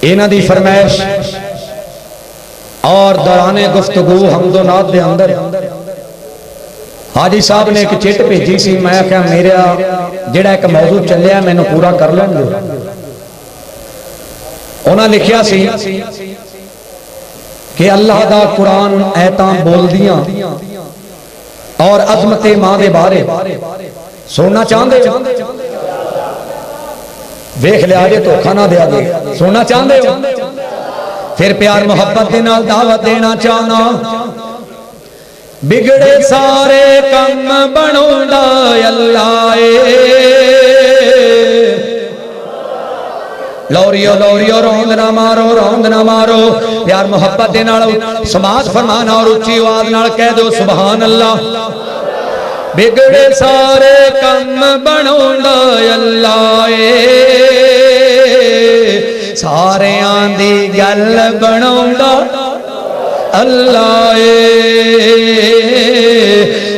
اینا دی فرمائش اور دوران گفتگو حمد و نعت دے اندر حاجی صاحب نے ایک چٹ بھیجی سی میں کہا میرا جڑا ایک موضوع چلیا میں نے پورا کر لیں گے انہاں لکھیا سی کہ اللہ دا قرآن ایتاں بول دیاں اور عظمت ماں دے بارے سننا چاہندے ویکھ لیا جے دھوکھا نہ دیا جے سننا چاہندے ہو پھر پیار محبت دے نال دعوت دینا چاہنا بگڑے سارے کم بناوندا اللہ اے لوریو لوریو روند نہ مارو پیار محبت دے نال سماعت فرمانا اور اچھی آواز نال کہہ دو سبحان اللہ بگڑے سارے کم بناوندا اللہ اے سارے آندی گل بناوندا اللہ اے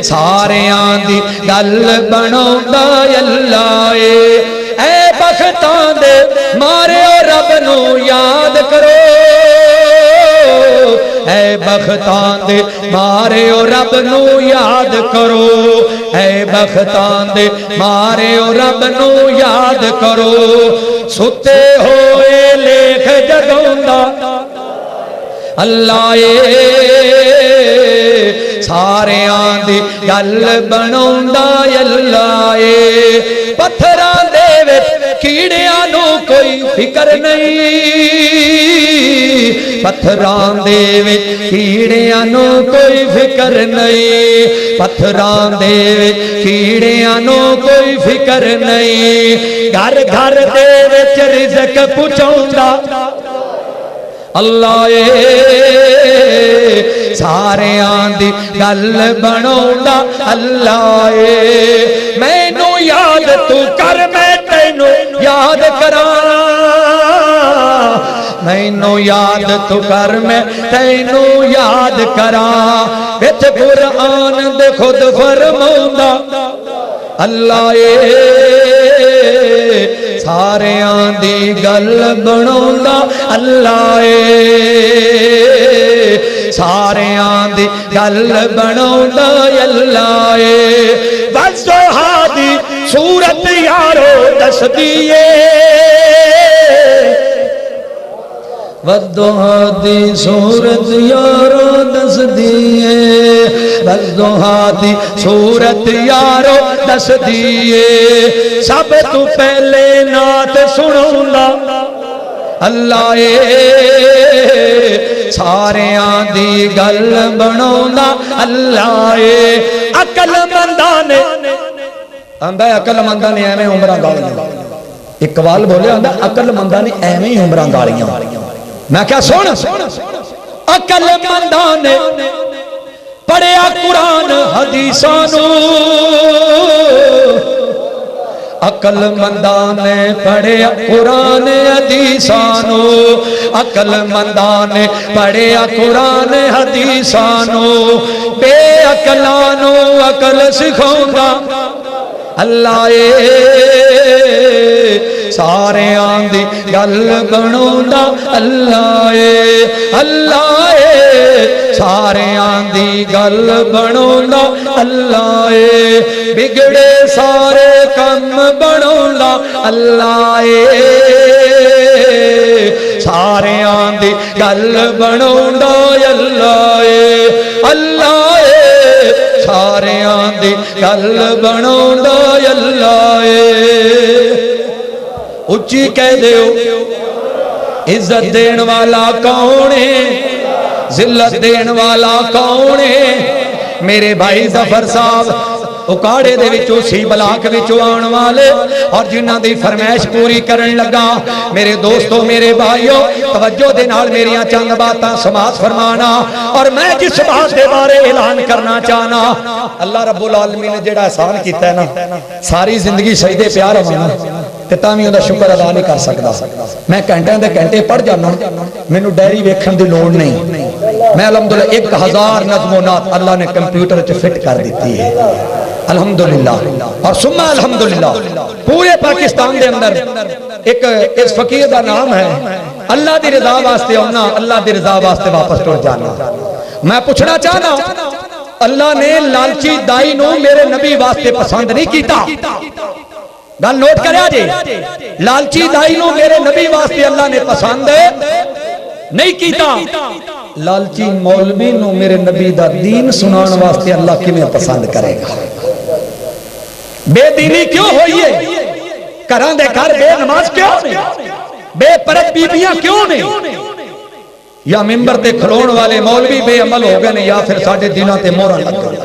سارے آندی گل بناوندا اللہ اے اے بختاں دے مارے رب نو یاد کرو اے بختاں دے مارے رب نو یاد کرو اے بختاں دے مارے رب نو یاد کرو ستے ہوئے لیکھ جگاوندا اللہ اے سارے آندی گل بناوندا اللہ اے پتھراں دے وچ کیڑیاں نو کوئی فکر نہیں پتھراں دے وچ کیڑیاں نو کوئی فکر نہیں پتھراں دے وچ کیڑیاں نو کوئی فکر نہیں گھر گھر دے وچ رزق پہنچاوندا اللہ اے سارے آندی گل بناوندا اللہ اے مینوں یاد تو کر میں تینوں یاد کراں مینوں یاد تو کر میں تینوں یاد کراں وچ قرآن دے خود فرماوندا اللہ اے سارے آندی گل بناوندا اللہ اے سارے آندی گل بناوندا اللہ اے والضحا دی صورت یارو دس دیے والضحا دی صورت یارو دس دیے والضحا دی صورت یارو دس دیے سب تو پہلے نعت سناوندا اللہ اے سارے آندی گل بناوندا اللہ اے عقل منداں نے آندا عقل منداں نے ایویں عمراں گالیاں اقبال بولے آندا عقل منداں نے ایویں عمراں گالیاں میں کیا سن عقل منداں نے پڑھیا قرآن حدیثاں نو عقل منداں نے پڑھیا قرآن حدیثاں نو عقل منداں نے پڑھیا قرآن حدیثاں نو بے عقلاں نو عقل سکھاوندا اللہ اے سارے آندی گل بناوندا اللہ اے سارے آندی گل بناوندا اللہ اے بگڑے سارے کم بناوندا اللہ اے سارے آندی گل بناوندا اللہ اے سارے آندی گل بناوندا اللہ اے اچھی کہہ دیو عزت دین والا کون ہے ذلت دین والا کون ہے میرے بھائی ظفر صاحب اکاڑے دے وچوں سی بلاک وچوں آن والے اور جنہاں دی فرمائش پوری کرن لگا میرے دوستو میرے بھائیو توجہ دے نال میریاں چند باتاں سماعت فرمانا اور میں جس بات دے بارے اعلان کرنا چاہنا اللہ رب العالمین نے جڑا احسان کیتا ہے نا ساری زندگی سجدے پیار ہونا تے تاں وی اوندا شکر ادا نہیں کر سکدا میں گھنٹے دے گھنٹے پڑھ جانا مینوں ڈائری ویکھن دی لوڑ نہیں میں الحمدللہ 1000 نظم و نعت اللہ نے کمپیوٹر وچ فٹ کر دیتی ہے الحمدللہ اور ثم الحمدللہ پورے پاکستان دے اندر ایک اس فقیر دا نام ہے اللہ دی رضا واسطے ہونا اللہ دی رضا واسطے واپس ٹر جانا میں پوچھنا چاہنا اللہ نے لالچی دائی نو میرے نبی واسطے پسند نہیں کیتا گل نوٹ کریا جی لالچی دائی نو میرے نبی واسطے اللہ نے پسند نہیں کیتا لالچی مولوی نو میرے نبی دا دین سنان واسطے اللہ کیویں پسند کرے گا بے دینی کیوں ہوئی ہے گھراں دے گھر بے نماز کیوں نے؟ بے پرد بیبیاں کیوں نے؟ یا ممبر تے کھلون والے مولوی بے عمل ہو گئے نے یا پھر ساڈے دیناں تے مہراں لگ گئے۔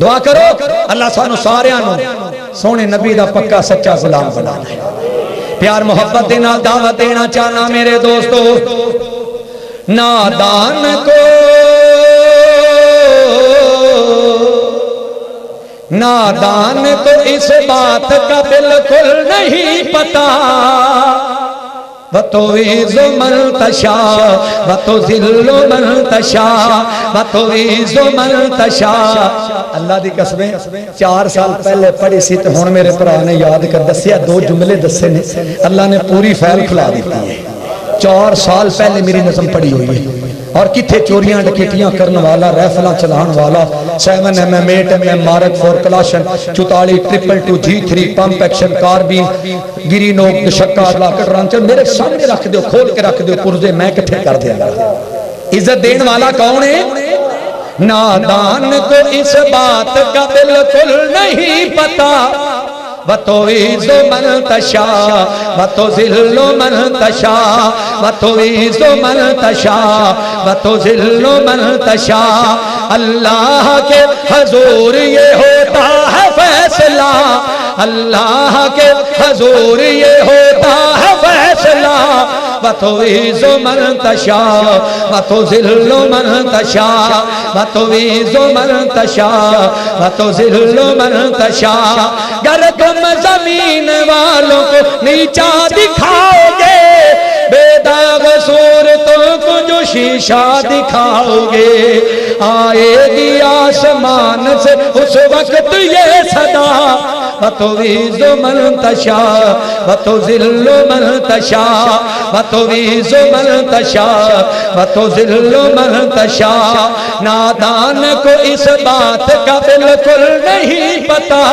دعا کرو اللہ سانو ساریاں نو سونے نبی دا پکا سچا غلام بنانا ہے۔ پیار محبت دے نال دعوت دینا چاہنا میرے دوستو، نادان کو اس بات کا بالکل نہیں پتا، وَتُعِزُّ مَن تَشَاءُ وَتُذِلُّ مَن تَشَاءُ وَتُعِزُّ مَن تَشَاءُ۔ اللہ دی قسمیں 4 سال پہلے پڑھی سی تو ہن میرے بھرا نے یاد کر دسیا، 2 جملے دسے نے، اللہ نے پوری فائل کھلا دیتی ہے۔ 4 سال پہلے میری نظم پڑھی ہوئی ہے، اور کتھے چوریاں ڈکیٹیاں کرن والا، ریفلاں چلان والا، 7 mm 8 mm مارک 4 کلاشن 44 222 G3 پمپ ایکشن کاربین گری نوک دشکا لاکٹ رانچر میرے سامنے رکھ دیو، کھول کے رکھ دیو، پرزے میں کٹھے کر دیا گا۔ عزت دین والا کون ہے؟ نادان کو اس بات کا بالکل نہیں پتا، وَتُعِزُّ مَن تَشَاءُ وَتُذِلُّ مَن تَشَاءُ وَتُعِزُّ مَن تَشَاءُ وَتُذِلُّ مَن تَشَاءُ۔ اللہ کے حضور یہ ہوتا ہے فیصلہ، اللہ کے حضور یہ ہوتا ہے فیصلہ، وَتُعِزُّ مَن تَشَاءُ وَتُذِلُّ مَن تَشَاءُ وَتُعِزُّ مَن تَشَاءُ وَتُذِلُّ مَن تَشَاءُ۔ گر تم زمین والوں کو نیچا دکھاؤ گے، بے داغ صورتوں کو جو شیشہ دکھاؤ گے، آئے گی آسمان سے اس وقت یہ صدا، وَتُعِزُّ مَن تَشَاءُ وَتُذِلُّ مَن تَشَاءُ وَتُعِزُّ مَن تَشَاءُ وَتُذِلُّ مَن تَشَاءُ۔ نادان کو اس بات کا بالکل نہیں پتا،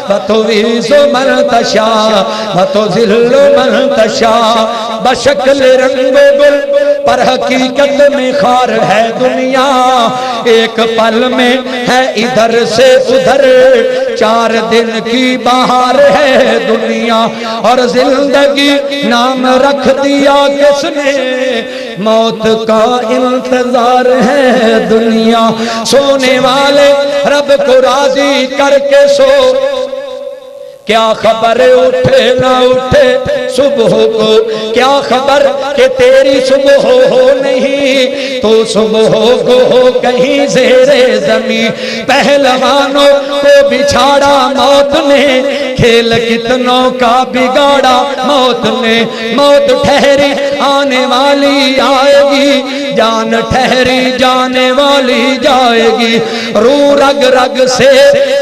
وَتُعِزُّ مَن تَشَاءُ وَتُذِلُّ مَن تَشَاءُ۔ بشکل رنگ گل پر حقیقت میں خار ہے دنیا، ایک پل میں ہے ادھر سے ادھر، 4 دن کی بہار ہے دنیا، اور زندگی نام رکھ دیا کس نے، موت کا انتظار ہے دنیا۔ سونے والے رب کو راضی کر کے سو، کیا خبر اٹھے نہ اٹھے صبح کو، کیا خبر کہ تیری صبح ہو نہیں، تو صبح کو ہو کہیں زیر زمین۔ پہلوانوں کو بچھاڑا موت نے، کھیل کتنوں کا بگاڑا موت نے، موت ٹھہری آنے والی آئے گی، جان ٹھہری جانے والی جائے گی، روح رگ رگ سے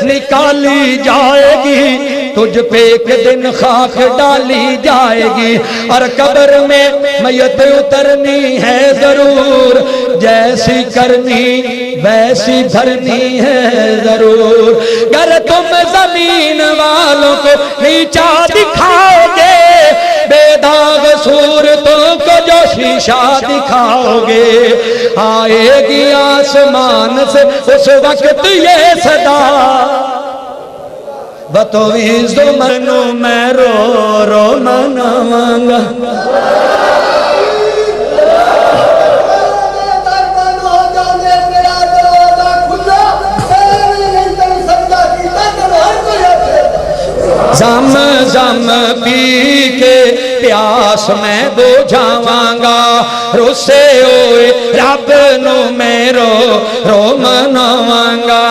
نکالی جائے گی، تجھ پہ ایک دن خاک ڈالی جائے گی، اور قبر میں میت اترنی ہے ضرور، جیسی کرنی ویسی بھرنی ہے ضرور۔ گر تم زمین والوں کو نیچا دکھاؤ گے، بے داغ صورتوں کو جو شیشہ دکھاؤ گے، آئے گی آسمان سے اس وقت یہ صدا، وَتُعِزُّ منو میں رو رو مناواں گا۔ زم زم پی کے پیاس میں بجھاواں گا، رسے ہوئے رب نو میں رو رو مناواں گا،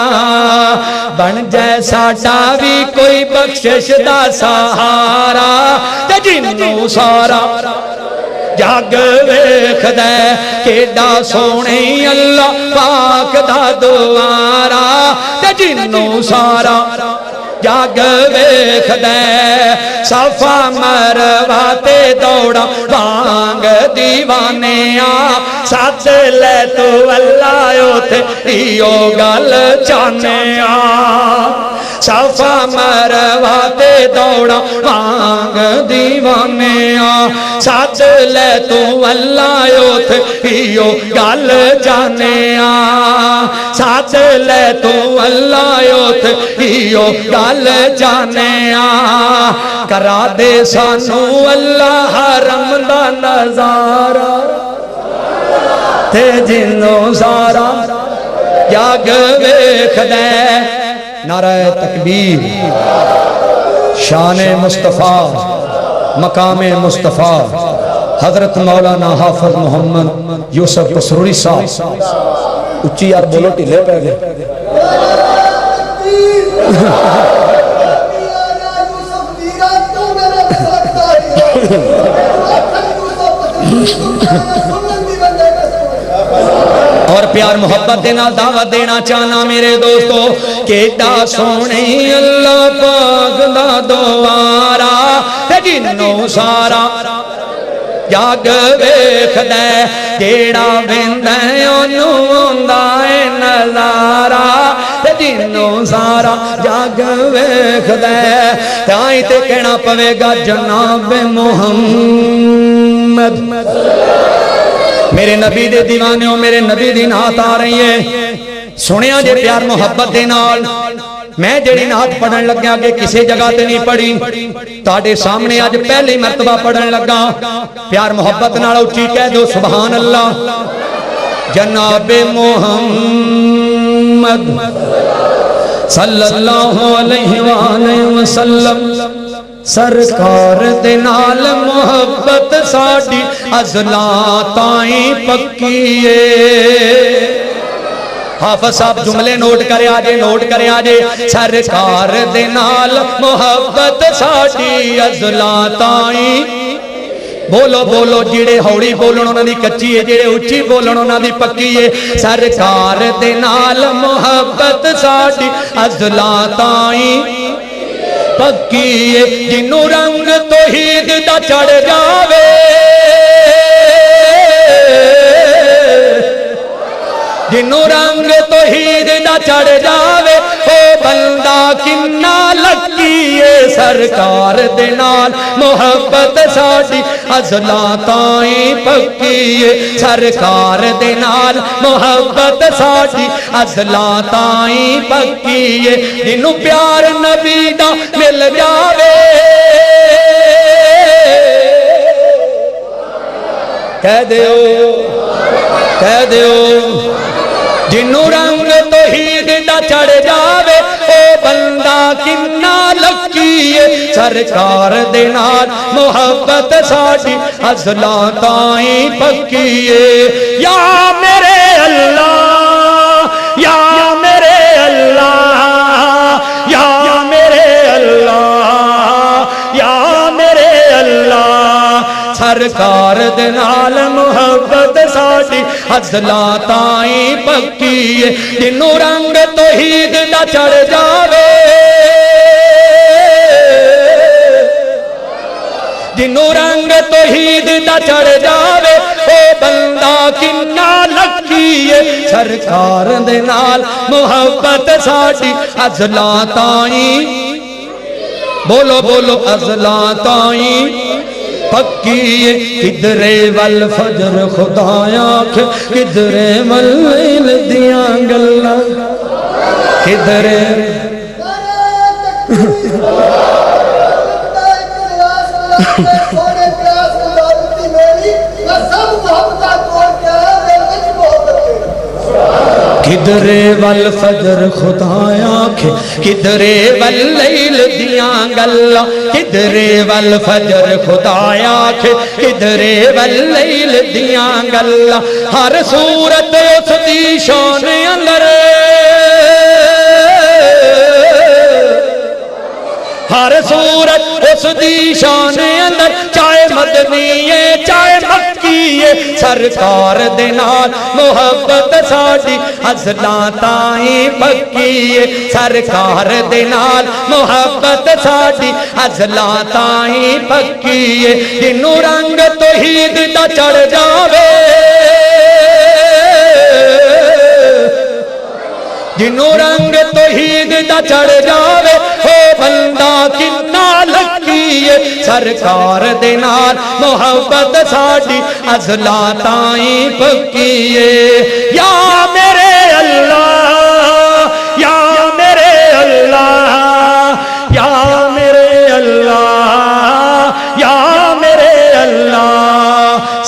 بن جائے ساڈا بھی کوئی بخشش دا سہارا، تے جنوں سارا جگ ویکھدا کیڈا سونے اللہ پاک دا دوارا، تے جنوں سارا جگ ویکھدا صفا مروا تے دوڑا وانگ دیوانیاں، سچ لے تو اللہ اوتھے ایو گل جانیاں، صفا مروا تے دوڑا وانگ دیوانیاں، سچ لے تو اللہ اوتھے ایو گل جانیاں، سچ لے تو اللہ اوتھے ایو گل جانے کرا دے سانو اللہ حرم دا نظارہ تے جنوں سارا جگ ویکھ دے نعرہ تکبیر شان مصطفیٰ مقام مصطفیٰ حضرت مولانا حافظ محمد یوسف قصروری صاحب اچھی یار بولو ٹھلے پہ گئے اور پیار محبت دینا دعوت دینا چاہنا میرے دوستو کیڑا سونے اللہ پاک دا دوارا تے جنوں سارا جگ ویکھ دے کیڑا ویندے اونوں ہوندا اے نظارہ تے جنوں سارا جگ ویکھ دے تے آئی تے کہنا پوے گا جناب محمد میرے نبی دے دیوانے ہو میرے نبی دی نعت آ رہی ہے سنیا جے پیار محبت دے نال میں جڑی نعت پڑھن لگا کہ کسی جگہ تے نہیں پڑھی تاڑے سامنے آج پہلی مرتبہ پڑھن لگا پیار محبت نال اچھی کہہ دو سبحان اللہ جناب محمد صلی اللہ علیہ وآلہ وسلم سرکار دے نال محبت ساڑی ازلاں تائیں پکیے حافظ صاحب جملے نوٹ کرے آجے سرکار دے نال محبت ساڑی ازلاں تائیں بولو بولو جڑے ہوڑی بولن انہاں دی کچی ہے جڑے اچھی بولن انہاں دی پکی ہے سرکار دے نال محبت ساڑی ازلاں تائیں پکی ہے جنوں رنگ توحید دا چڑھ جاوے جنوں رنگ توحید دا چڑھ جاوے او بندہ کنا لکی ہے سرکار دے نال محبت ساڑی ازلاں تائیں پکی ہے سرکار دے نال محبت ساڑی ازلاں تائیں پکی ہے جنوں پیار نبی دا مل جاوے کہہ دیو جنوں رنگ توحید دا چڑھ جاوے او بندہ کنا لکی ہے سرکار دے نال محبت ساڑی ازلاں تائیں پکی ہے یا میرے اللہ یا میرے اللہ یا میرے اللہ یا میرے اللہ سرکار دے نال محبت ساڑی ازلاں تائیں پکی ہے جنوں رنگ توحید دا چڑھ جاوے جنوں رنگ توحید دا چڑھ جاوے او بندہ کنا لکی ہے سرکار دے نال محبت ساڑی ازلاں تائیں بولو بولو ازلاں تائیں پکی ہے کدرے والفجر خدایا کدرے واللیل دیاں گلاں کدرے کدرے والفجر خدایا کدرے واللیل دیاں گلاں کدرے والفجر خدایا کدرے واللیل دیاں گلاں ہر صورت اس دی شان اندر ہر صورت اس دی شان اندر چاہے مدنی ہے چاہے مکی ہے سرکار دے نال محبت ساڑی ازلاں تائیں پکی ہے سرکار دے نال محبت ساڑی ازلاں تائیں پکی ہے جنوں رنگ توحید دا چڑھ جاوے جنوں رنگ توحید دا چڑھ جاوے او بندہ کنا لکی ہے سرکار دے نال محبت ساڑی ازلاں تائیں پکی ہے یا میرے اللہ یا میرے اللہ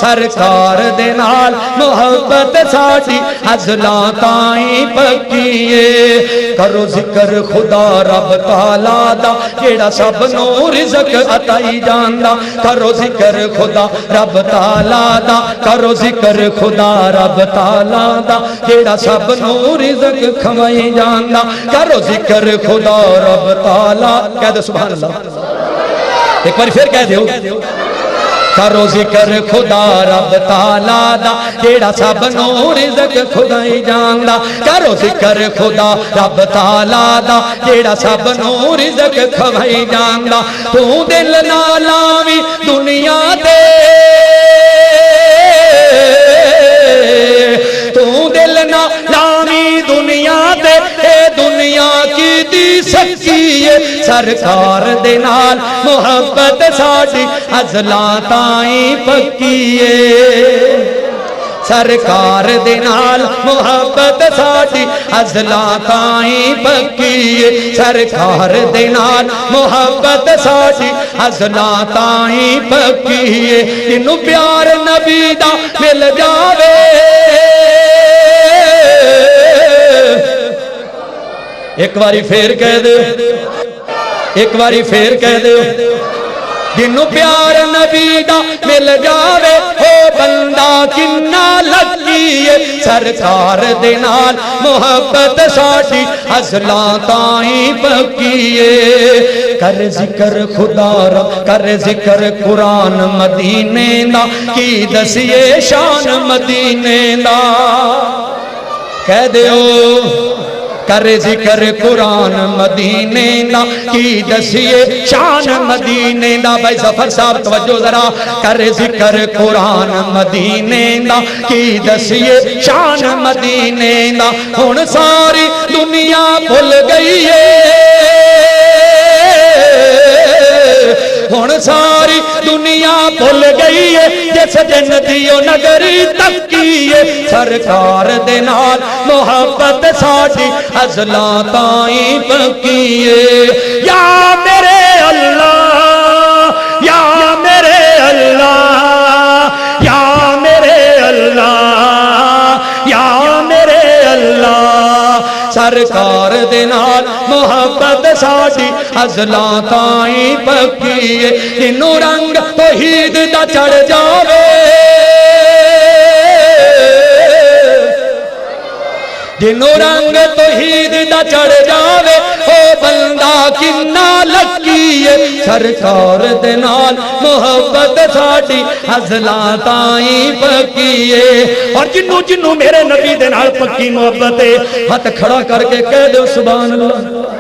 سرکار دے نال محبت ساڈی ازلاں تائیں پکی ہے کرو ذکر خدا رب تعالی دا جیڑا سب نو رزق عطائی جاندا کرو ذکر خدا رب تعالی دا کرو ذکر خدا رب تعالی دا جیڑا سب نو رزق کھوائی جاندا کرو ذکر خدا رب تعالی کہہ دو سبحان اللہ ایک بار پھر کہہ دیو کرو ذکر خدا رب تعالی دا جیڑا سب نو رزق خدائی جاندا کرو ذکر خدا رب تعالی دا جیڑا سب نو رزق کھوائی جاندا تو دل نہ لاوی دنیا دے تو دل نہ لاوی دنیا دے اے دنیا کی دی سکی ہے سرکار دے نال محبت ساڈی ازلاں تائیں پکی ہے سرکار دے نال محبت ساڈی ازلاں تائیں پکی ہے سرکار دے نال محبت ساڈی ازلاں تائیں پکی ہے جنوں پیار نبی دا مل جاوے ایک باری پھر کہہ دو ایک باری پھر کہہ دو جنوں پیار نبی دا مل جاوے او بندہ کنا لگی ہے سرکار دے نال محبت ساڈی ازلاں تائیں پکی ہے کر ذکر خدا رب کر ذکر قرآن مدینے دا کی دسیے شان مدینے دا کہہ دیو کر ذکر قرآن مدینے دا کی دسیے شان مدینے دا بھائی ظفر صاحب توجہ ذرا کر ذکر قرآن مدینے دا کی دسیے شان مدینے دا ہن ساری دنیا بھول گئی ہے ہن ساری دنیا بھول گئی ہے جس جن دیو نگری تکی ہے سرکار دے نال محبت ساڈی ازلاں تائیں پکی ہے یا میرے اللہ یا میرے اللہ یا میرے اللہ یا میرے اللہ سرکار دے نال محبت ساڈی ازلاں تائیں پکی ہے جنوں رنگ توحید دا چڑھ جاوے جنوں رنگ توحید دا چڑھ جاوے او بندہ کنا لکی ہے سرکار دے نال محبت ساڈی ازلاں تائیں پکی ہے اور جنوں میرے نبی دے نال پکی محبت ہے ہاتھ کھڑا کر کے کہہ دو سبحان اللہ